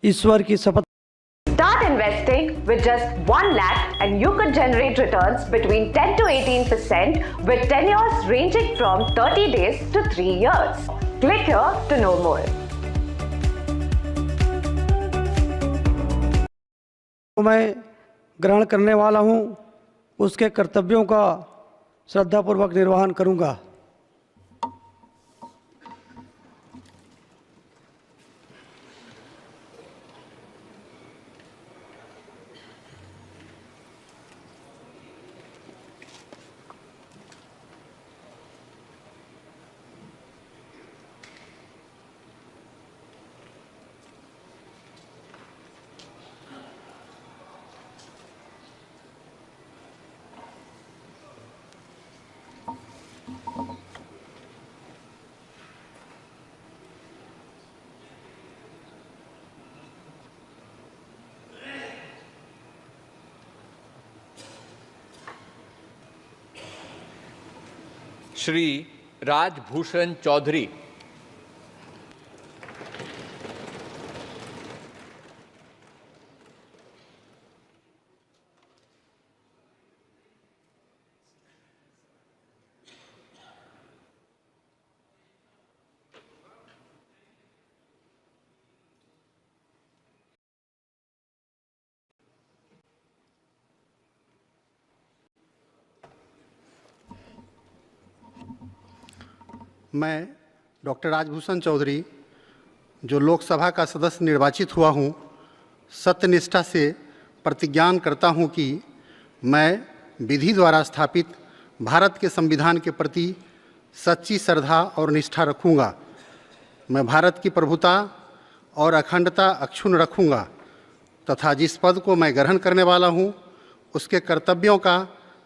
ईश्वर की शपथ। Start investing with just 1 lakh and you could generate returns between 10 to 18% with tenures ranging from 30 days to 3 years. Click here to know more. मैं ग्रहण करने वाला हूँ, उसके कर्तव्यों का श्रद्धापूर्वक निर्वहन करूँगा। श्री राजभूषण चौधरी। मैं डॉक्टर राजभूषण चौधरी जो लोकसभा का सदस्य निर्वाचित हुआ हूँ, सत्यनिष्ठा से प्रतिज्ञान करता हूँ कि मैं विधि द्वारा स्थापित भारत के संविधान के प्रति सच्ची श्रद्धा और निष्ठा रखूँगा। मैं भारत की प्रभुता और अखंडता अक्षुण्ण रखूँगा तथा जिस पद को मैं ग्रहण करने वाला हूँ उसके कर्तव्यों का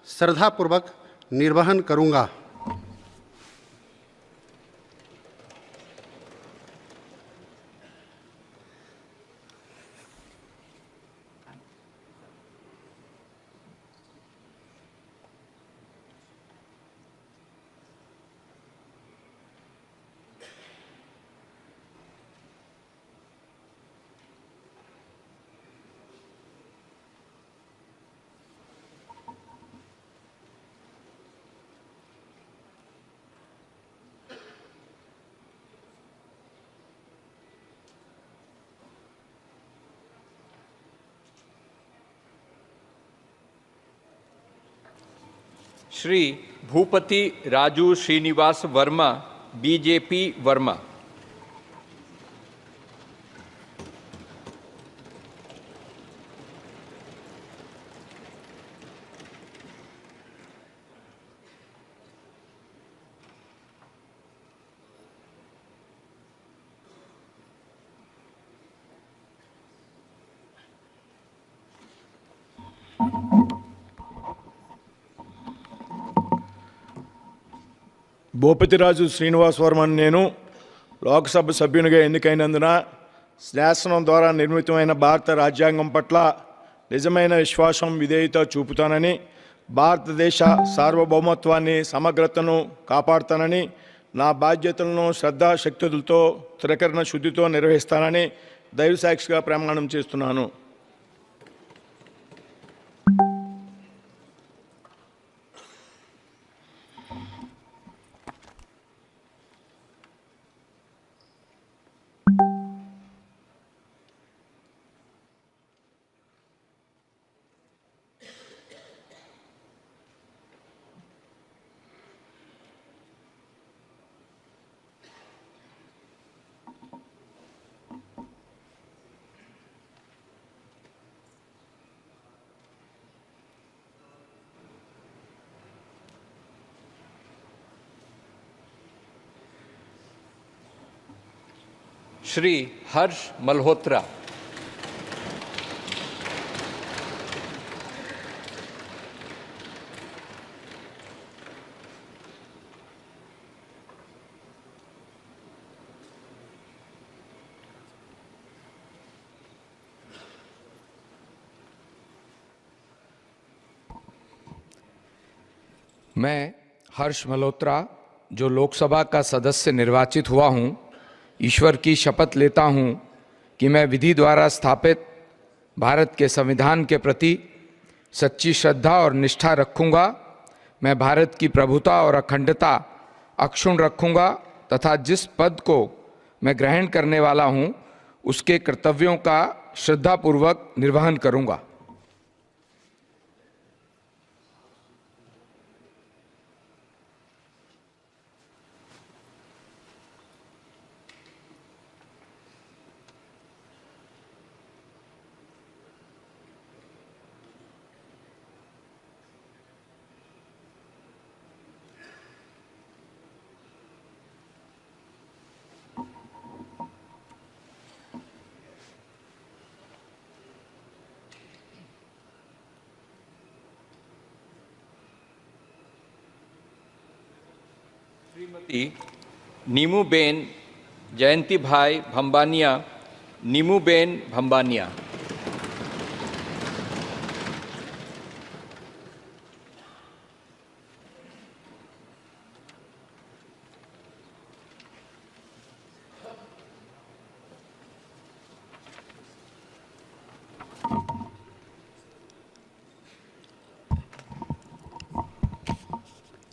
श्रद्धापूर्वक निर्वहन करूँगा। श्री भूपति राजू श्रीनिवास वर्मा, बीजेपी वर्मा। భూపతిరాజు శ్రీనివాస్ వర్మ నేను లోక్సభ సభ్యునిగా ఎన్నికైనందున శాసనం ద్వారా నిర్మితమైన భారత రాజ్యాంగం పట్ల నిజమైన విశ్వాసం విధేయత చూపుతానని, భారతదేశ సార్వభౌమత్వాన్ని సమగ్రతను కాపాడుతానని, నా బాధ్యతలను శ్రద్ధాశక్తులతో త్రికరణ శుద్ధితో నిర్వహిస్తానని దైవసాక్షిగా ప్రమాణం చేస్తున్నాను. श्री हर्ष मल्होत्रा। मैं हर्ष मल्होत्रा जो लोकसभा का सदस्य निर्वाचित हुआ हूं, ईश्वर की शपथ लेता हूं कि मैं विधि द्वारा स्थापित भारत के संविधान के प्रति सच्ची श्रद्धा और निष्ठा रखूंगा। मैं भारत की प्रभुता और अखंडता अक्षुण्ण रखूंगा तथा जिस पद को मैं ग्रहण करने वाला हूं, उसके कर्तव्यों का श्रद्धापूर्वक निर्वहन करूंगा। श्रीमती नीमूबेन जयंती भाई भंबानिया, नीमूबेन भंबानिया।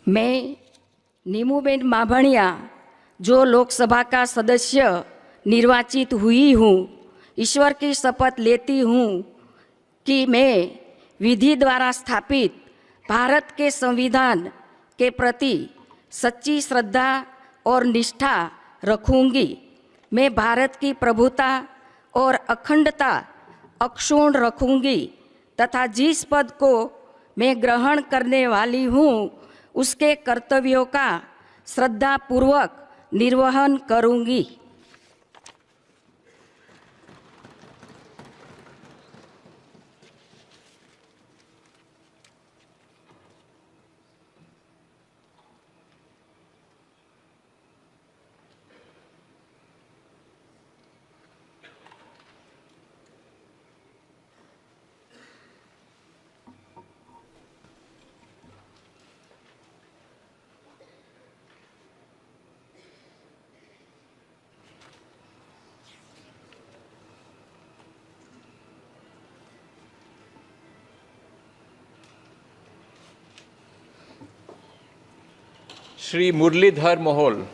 मैं नीमूबेन माभणिया जो लोकसभा का सदस्य निर्वाचित हुई हूँ, ईश्वर की शपथ लेती हूँ कि मैं विधि द्वारा स्थापित भारत के संविधान के प्रति सच्ची श्रद्धा और निष्ठा रखूँगी। मैं भारत की प्रभुता और अखंडता अक्षुण्ण रखूँगी तथा जिस पद को मैं ग्रहण करने वाली हूँ, उसके कर्तव्यों का श्रद्धापूर्वक निर्वहन करूँगी। श्री मुरलीधर मोहोल।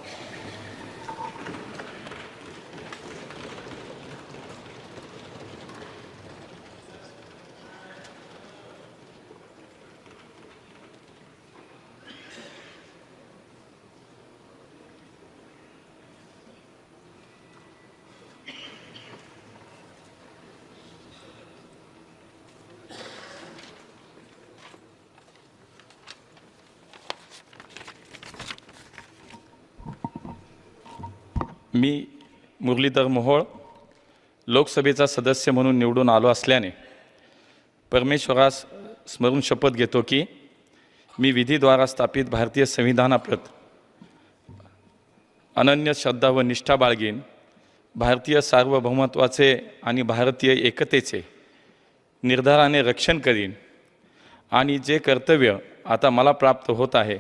मी मुरलीधर मोहोळ लोकसभेचा सदस्य म्हणून निवडून आलो असल्याने परमेश्वरास स्मरून शपथ घेतो की मी विधीद्वारा स्थापित भारतीय संविधानाप्रत अनन्य श्रद्धा व निष्ठा बाळगीन भारतीय सार्वभौमत्वाचे आणि भारतीय एकतेचे निर्धाराने रक्षण करीन आणि जे कर्तव्य आता मला प्राप्त होत आहे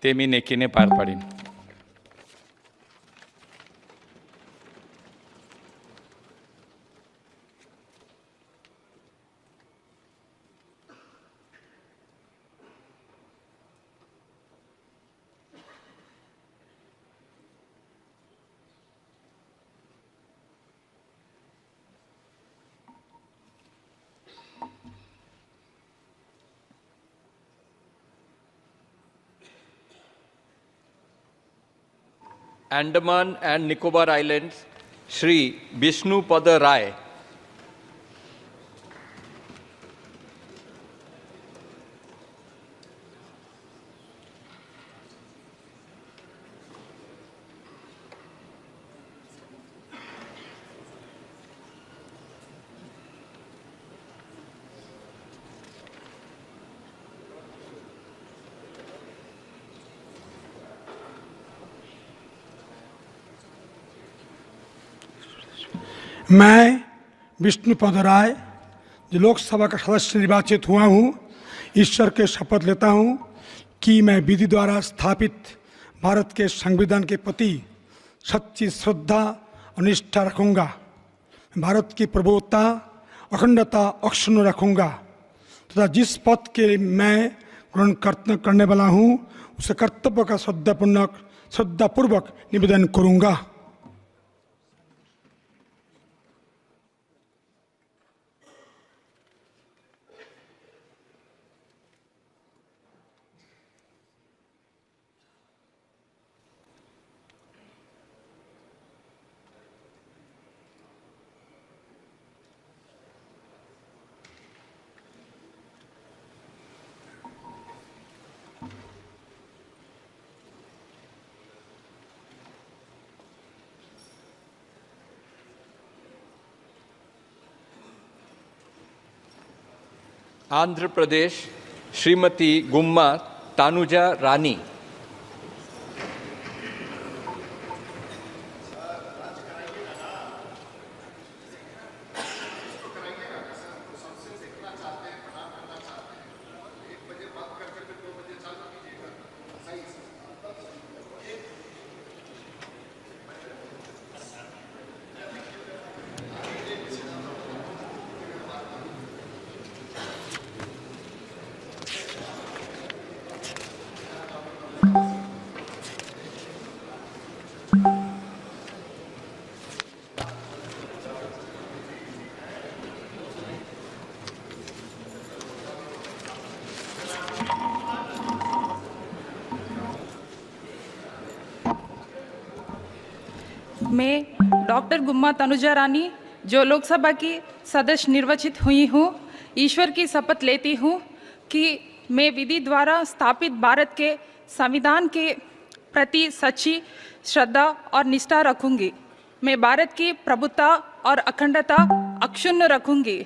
ते मी नेकीने पार पाडीन. Andaman and Nicobar Islands, Shri Bishnu Pada Rai. मैं विष्णुपद राय जो लोकसभा का सदस्य निर्वाचित हुआ हूँ, ईश्वर के शपथ लेता हूँ कि मैं विधि द्वारा स्थापित भारत के संविधान के प्रति सच्ची श्रद्धा और निष्ठा रखूँगा. भारत की प्रभुता अखंडता अक्षुण्ण रखूँगा तथा जिस पद के मैं ग्रहण करने वाला हूँ उसे कर्तव्य का श्रद्धापूर्वक निवेदन करूँगा. आंध्र प्रदेश, श्रीमती गुम्मा तानुजा रानी. मैं डॉक्टर गुम्मा तनुजा रानी जो लोकसभा की सदस्य निर्वाचित हुई हूँ, ईश्वर की शपथ लेती हूँ कि मैं विधि द्वारा स्थापित भारत के संविधान के प्रति सच्ची श्रद्धा और निष्ठा रखूँगी. मैं भारत की प्रभुता और अखंडता अक्षुण्ण रखूँगी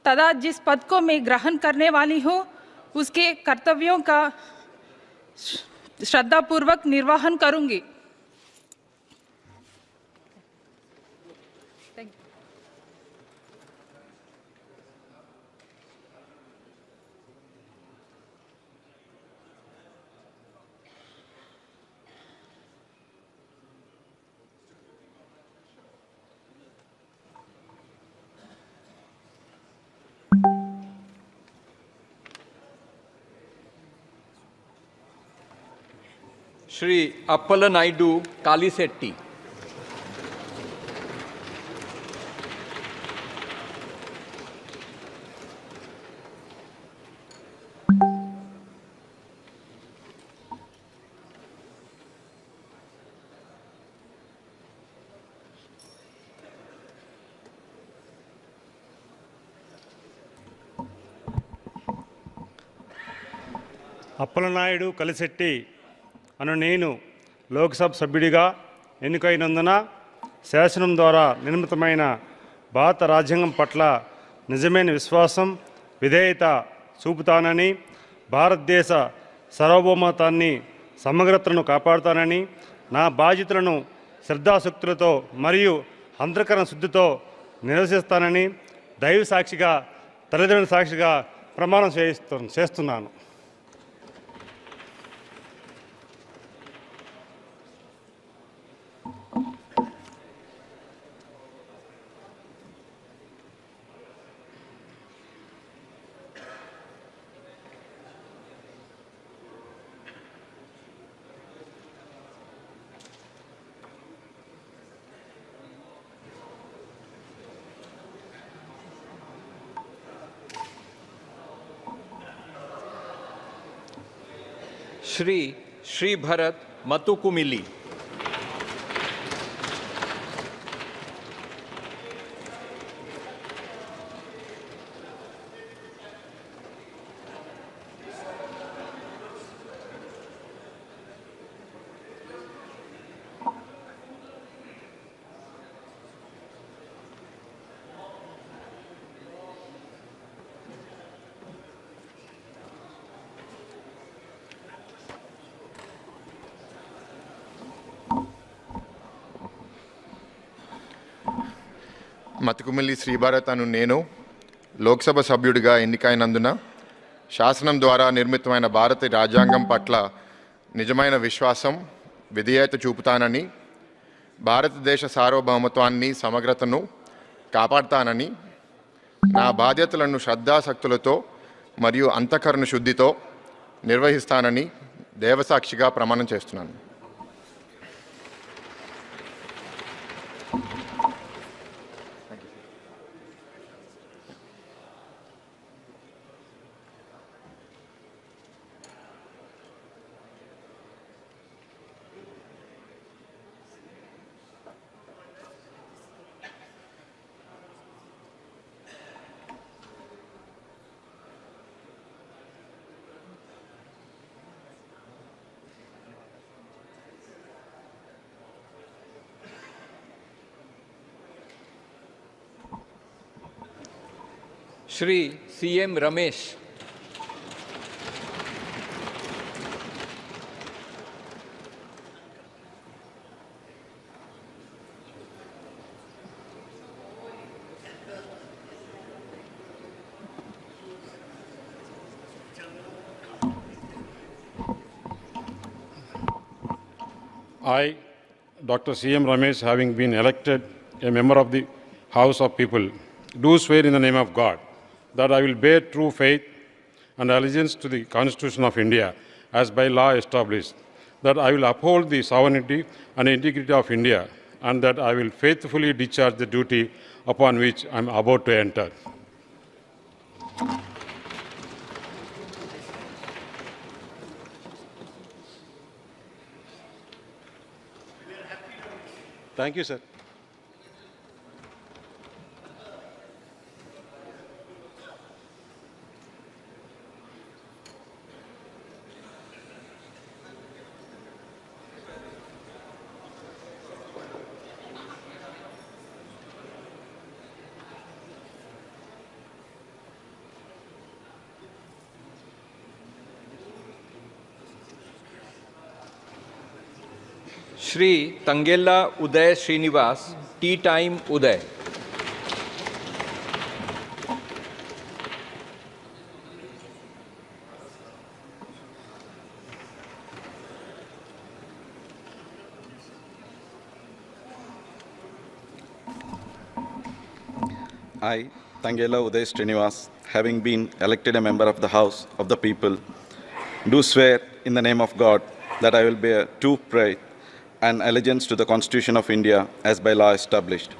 तथा जिस पद को मैं ग्रहण करने वाली हूँ उसके कर्तव्यों का श्रद्धापूर्वक निर्वहन करूँगी. श्री अप्पल नायडू कालीसेट्टी. అప్పలనాయుడు కలిశెట్టి అను నేను లోక్సభ సభ్యుడిగా ఎన్నికైనందున శాసనం ద్వారా నిర్మితమైన భారత రాజ్యాంగం పట్ల నిజమైన విశ్వాసం విధేయత చూపుతానని, భారతదేశ సార్వభౌమత్వాన్ని సమగ్రతను కాపాడుతానని, నా బాధ్యతలను శ్రద్ధాశక్తులతో మరియు అంతఃకరణ శుద్ధితో నిర్వహిస్తానని దైవ సాక్షిగా తల్లిదండ్రుల సాక్షిగా ప్రమాణం చేస్తున్నాను. श्री श्री भरत मतुकुमिली. మతుకుమిల్లి శ్రీభారత్ అను నేను లోక్సభ సభ్యుడిగా ఎన్నికైనందున శాసనం ద్వారా నిర్మితమైన భారత రాజ్యాంగం పట్ల నిజమైన విశ్వాసం విధేయత చూపుతానని, భారతదేశ సార్వభౌమత్వాన్ని సమగ్రతను కాపాడుతానని, నా బాధ్యతలను శ్రద్ధాశక్తులతో మరియు అంతఃకరణ శుద్ధితో నిర్వహిస్తానని దేవసాక్షిగా ప్రమాణం చేస్తున్నాను. Shri CM Ramesh. I, Dr. C.M. Ramesh, having been elected a member of the House of People, do swear in the name of God that I will bear true faith and allegiance to the Constitution of India as by law established, that I will uphold the sovereignty and integrity of India, and that I will faithfully discharge the duty upon which I am about to enter. Thank you, sir. Shri Tangella Uday Srinivas, टी टाइम Uday. I, Tangela Uday Srinivas, having been elected a member of the House of the People, do swear in the name of God that I will bear true faith and allegiance to the Constitution of India as by law established,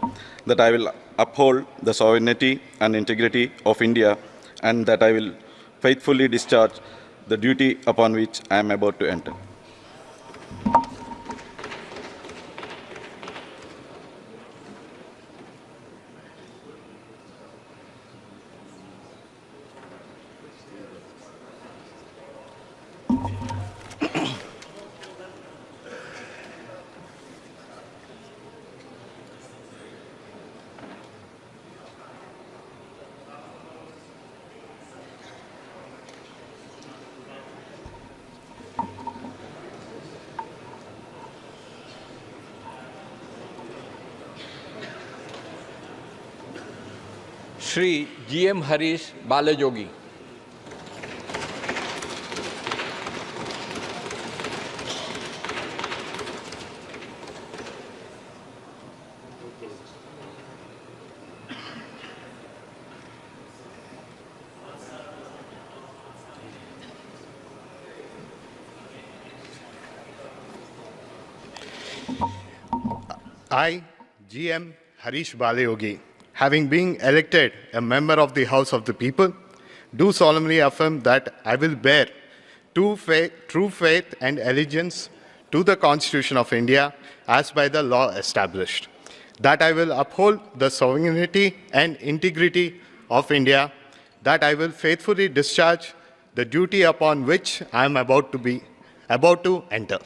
that I will uphold the sovereignty and integrity of India, and that I will faithfully discharge the duty upon which I am about to enter. Shri GM Harish Balayogi. I, GM Harish Balayogi, having been elected a member of the House of the People, do solemnly affirm that I will bear true faith and allegiance to the Constitution of India as by the law established, that I will uphold the sovereignty and integrity of India, that I will faithfully discharge the duty upon which I am about to enter.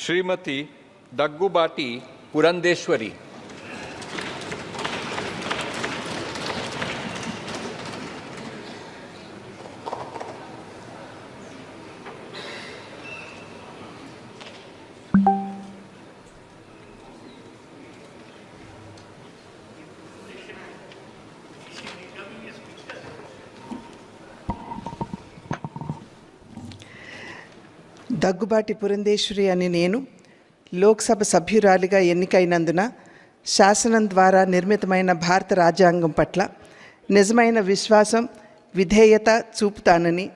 Shrimati Daggubati Purandeswari. Daggubati Purandeswari అని నేను లోక్సభ సభ్యురాలిగా ఎన్నికైనందున శాసనం ద్వారా నిర్మితమైన భారత రాజ్యాంగం పట్ల నిజమైన విశ్వాసం విధేయత చూపుతానని,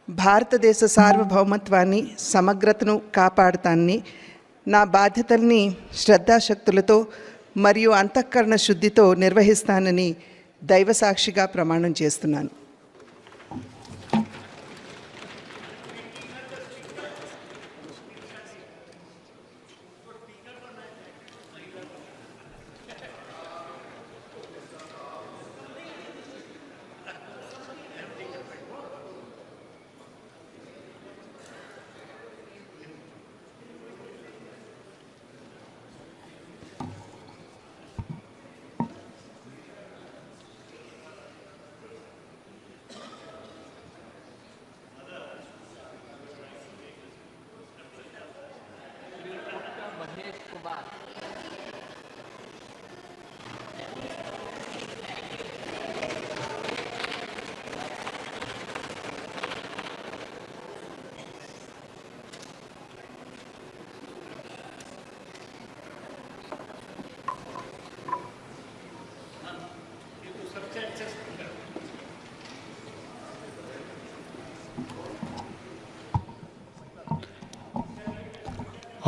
భారతదేశ సార్వభౌమత్వాన్ని సమగ్రతను కాపాడుతానని, నా బాధ్యతల్ని శ్రద్ధాశక్తులతో మరియు అంతఃకరణ శుద్ధితో నిర్వహిస్తానని దైవసాక్షిగా ప్రమాణం చేస్తున్నాను.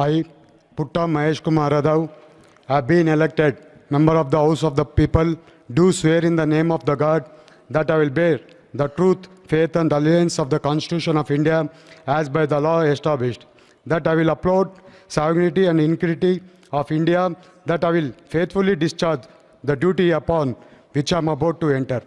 I, Putta Mahesh Kumar Radav, have been elected member of the House of the People, do swear in the name of the God that I will bear the truth, faith and allegiance of the Constitution of India as by the law established, that I will uphold sovereignty and integrity of India, that I will faithfully discharge the duty upon which I am about to enter.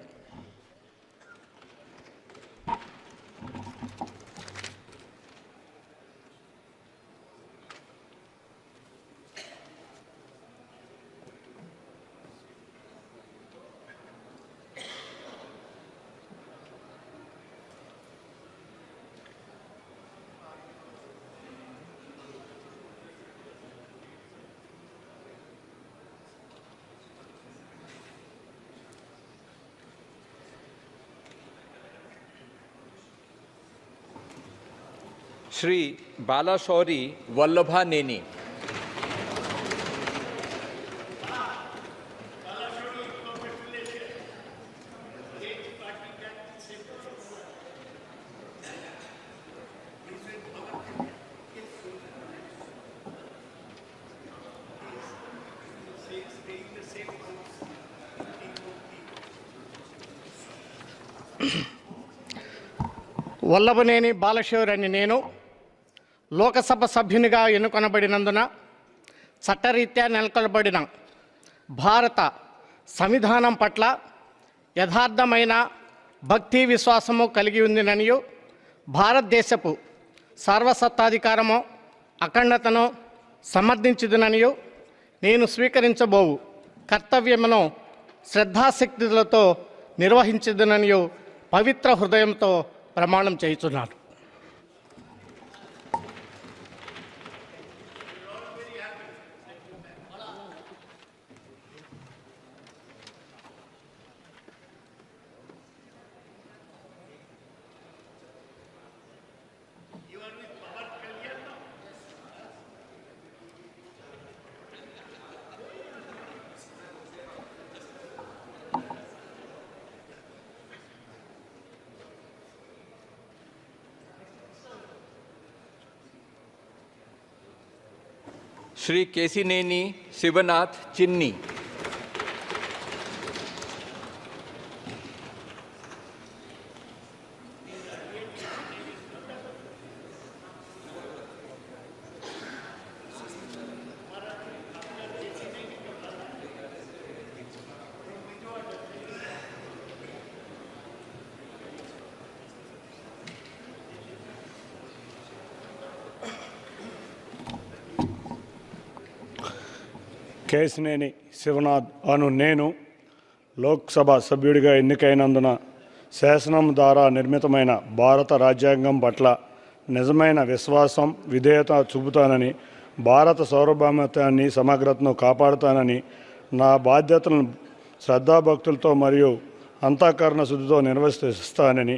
Shri बालाशौरी वल्लभा नेनी। వల్లభనేని బాలశౌరి అని నేను లోకసభ సభ్యునిగా ఎన్నుకొనబడినందున చట్టరీత్యా నెలకొల్పబడిన భారత సంవిధానం పట్ల యథార్థమైన భక్తి విశ్వాసము కలిగి ఉందిననియు భారతదేశపు సార్వసత్తాధికారము అఖండతను సమర్థించుదుననియు నేను స్వీకరించబోవు కర్తవ్యమును శ్రద్ధాశక్తులతో నిర్వహించుదుననియు పవిత్ర హృదయంతో ప్రమాణం చేయుచున్నాను. श्री केसिनेनी शिवनाथ चिन्नी। కేసినేని శివనాథ్ అను నేను లోక్సభ సభ్యుడిగా ఎన్నికైనందున శాసనం ద్వారా నిర్మితమైన భారత రాజ్యాంగం పట్ల నిజమైన విశ్వాసం విధేయత చూపుతానని, భారత సార్వభౌమత్వాన్ని సమగ్రతను కాపాడుతానని, నా బాధ్యతలను శ్రద్ధాభక్తులతో మరియు అంతఃకరణ శుద్ధితో నిర్వర్తిస్తానని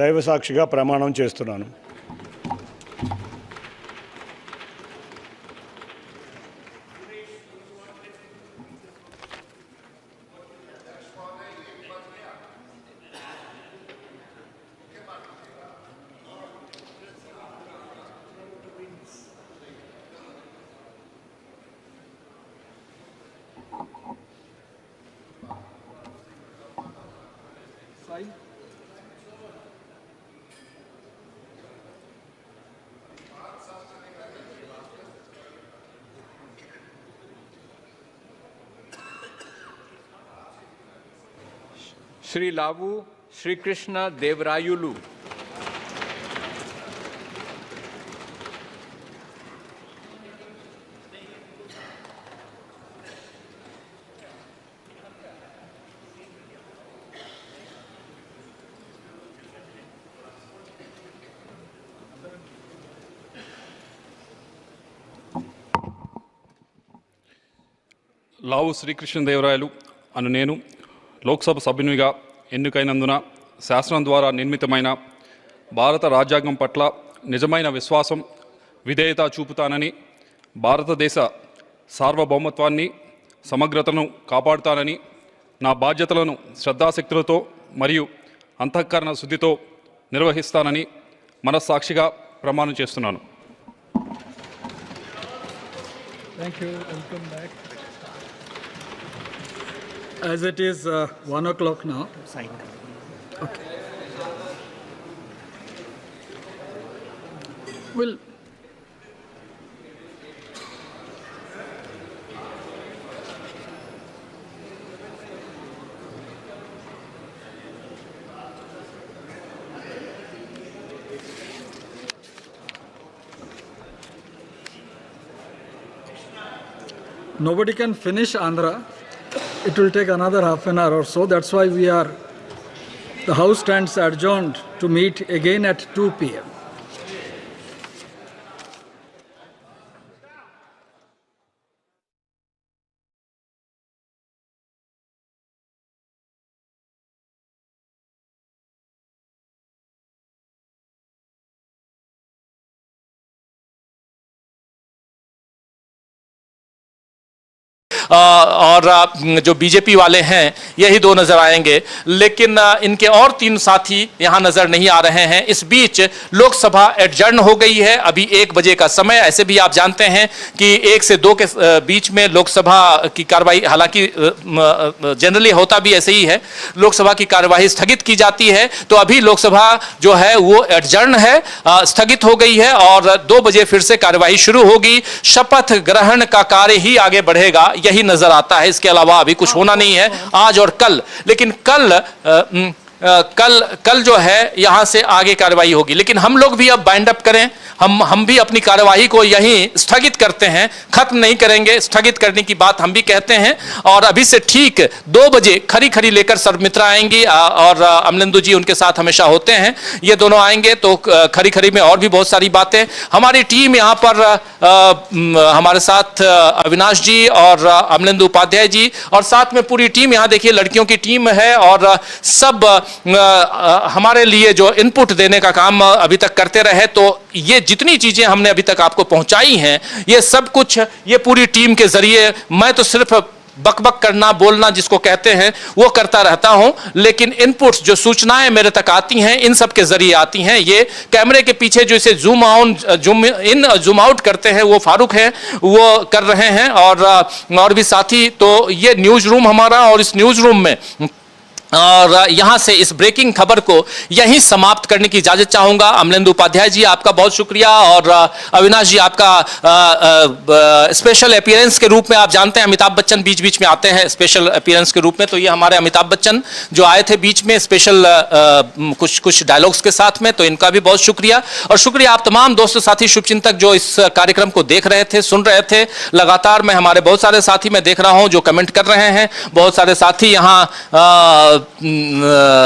దైవసాక్షిగా ప్రమాణం చేస్తున్నాను. श्री लावू श्री कृष्ण देवरायुलु। లావు శ్రీకృష్ణదేవరాయలు అను నేను లోక్సభ సభ్యునిగా ఎన్నికైనందున శాసనం ద్వారా నిర్మితమైన భారత రాజ్యాంగం పట్ల నిజమైన విశ్వాసం విధేయత చూపుతానని, భారతదేశ సార్వభౌమత్వాన్ని సమగ్రతను కాపాడుతానని, నా బాధ్యతలను శ్రద్ధాశక్తులతో మరియు అంతఃకరణ శుద్ధితో నిర్వహిస్తానని మనస్సాక్షిగా ప్రమాణం చేస్తున్నాను. Thank you. Welcome back. As it is 1 o'clock now. Okay. Well, nobody can finish Andhra. It will take another half an hour or so. That's why the House stands adjourned to meet again at 2 p.m. और जो बीजेपी वाले हैं यही दो नजर आएंगे, लेकिन इनके और 3 साथी यहां नजर नहीं आ रहे हैं। इस बीच लोकसभा एडजर्न हो गई है, अभी 1 बजे का समय। ऐसे भी आप जानते हैं कि 1 से 2 के बीच में लोकसभा की कार्रवाई, हालांकि जनरली होता भी ऐसे ही है, लोकसभा की कार्यवाही स्थगित की जाती है। तो अभी लोकसभा जो है वो एडजर्न है, स्थगित हो गई है और 2 बजे फिर से कार्यवाही शुरू होगी। शपथ ग्रहण का कार्य ही आगे बढ़ेगा, यही नजर आता है। इसके अलावा अभी कुछ होना नहीं है आज और कल। लेकिन कल जो है यहां से आगे कार्रवाई होगी। लेकिन हम लोग भी अब बाइंड अप करें, हम भी अपनी कार्यवाही को यहीं स्थगित करते हैं, खत्म नहीं करेंगे। स्थगित करने की बात हम भी कहते हैं और अभी से ठीक 2 बजे खरी लेकर सर्वमित्रा आएंगी और अमलेंदु जी उनके साथ हमेशा होते हैं। ये दोनों आएंगे तो खरी में और भी बहुत सारी बातें। हमारी टीम यहाँ पर हमारे साथ अविनाश जी और अमलेंदु उपाध्याय जी और साथ में पूरी टीम, यहाँ देखिए लड़कियों की टीम है और सब हमारे लिए जो इनपुट देने का काम अभी तक करते रहे। तो ये जितनी चीजें हमने अभी तक आपको पहुंचाई हैं, ये सब कुछ ये पूरी टीम के जरिए, मैं तो सिर्फ बकबक करना, बोलना जिसको कहते हैं वो करता रहता हूं, लेकिन इनपुट्स जो सूचनाएं मेरे तक आती हैं इन सब के जरिए आती हैं। ये कैमरे के पीछे जो इसे जूम इन जूम आउट करते हैं वो फारूक है, वो कर रहे हैं और भी साथी। तो ये न्यूज रूम हमारा, और इस न्यूज रूम में और यहां से इस ब्रेकिंग खबर को यहीं समाप्त करने की इजाजत चाहूंगा। अमलेंदु उपाध्याय जी आपका बहुत शुक्रिया और अविनाश जी आपका स्पेशल अपीयरेंस के रूप में, आप जानते हैं अमिताभ बच्चन बीच बीच में आते हैं स्पेशल अपीयरेंस के रूप में, तो ये हमारे अमिताभ बच्चन जो आए थे बीच में स्पेशल कुछ डायलॉग्स के साथ में, तो इनका भी बहुत शुक्रिया। और शुक्रिया आप तमाम दोस्त साथी शुभचिंतक जो इस कार्यक्रम को देख रहे थे, सुन रहे थे। लगातार मैं हमारे बहुत सारे साथी मैं देख रहा हूं जो कमेंट कर रहे हैं, बहुत सारे साथी यहाँ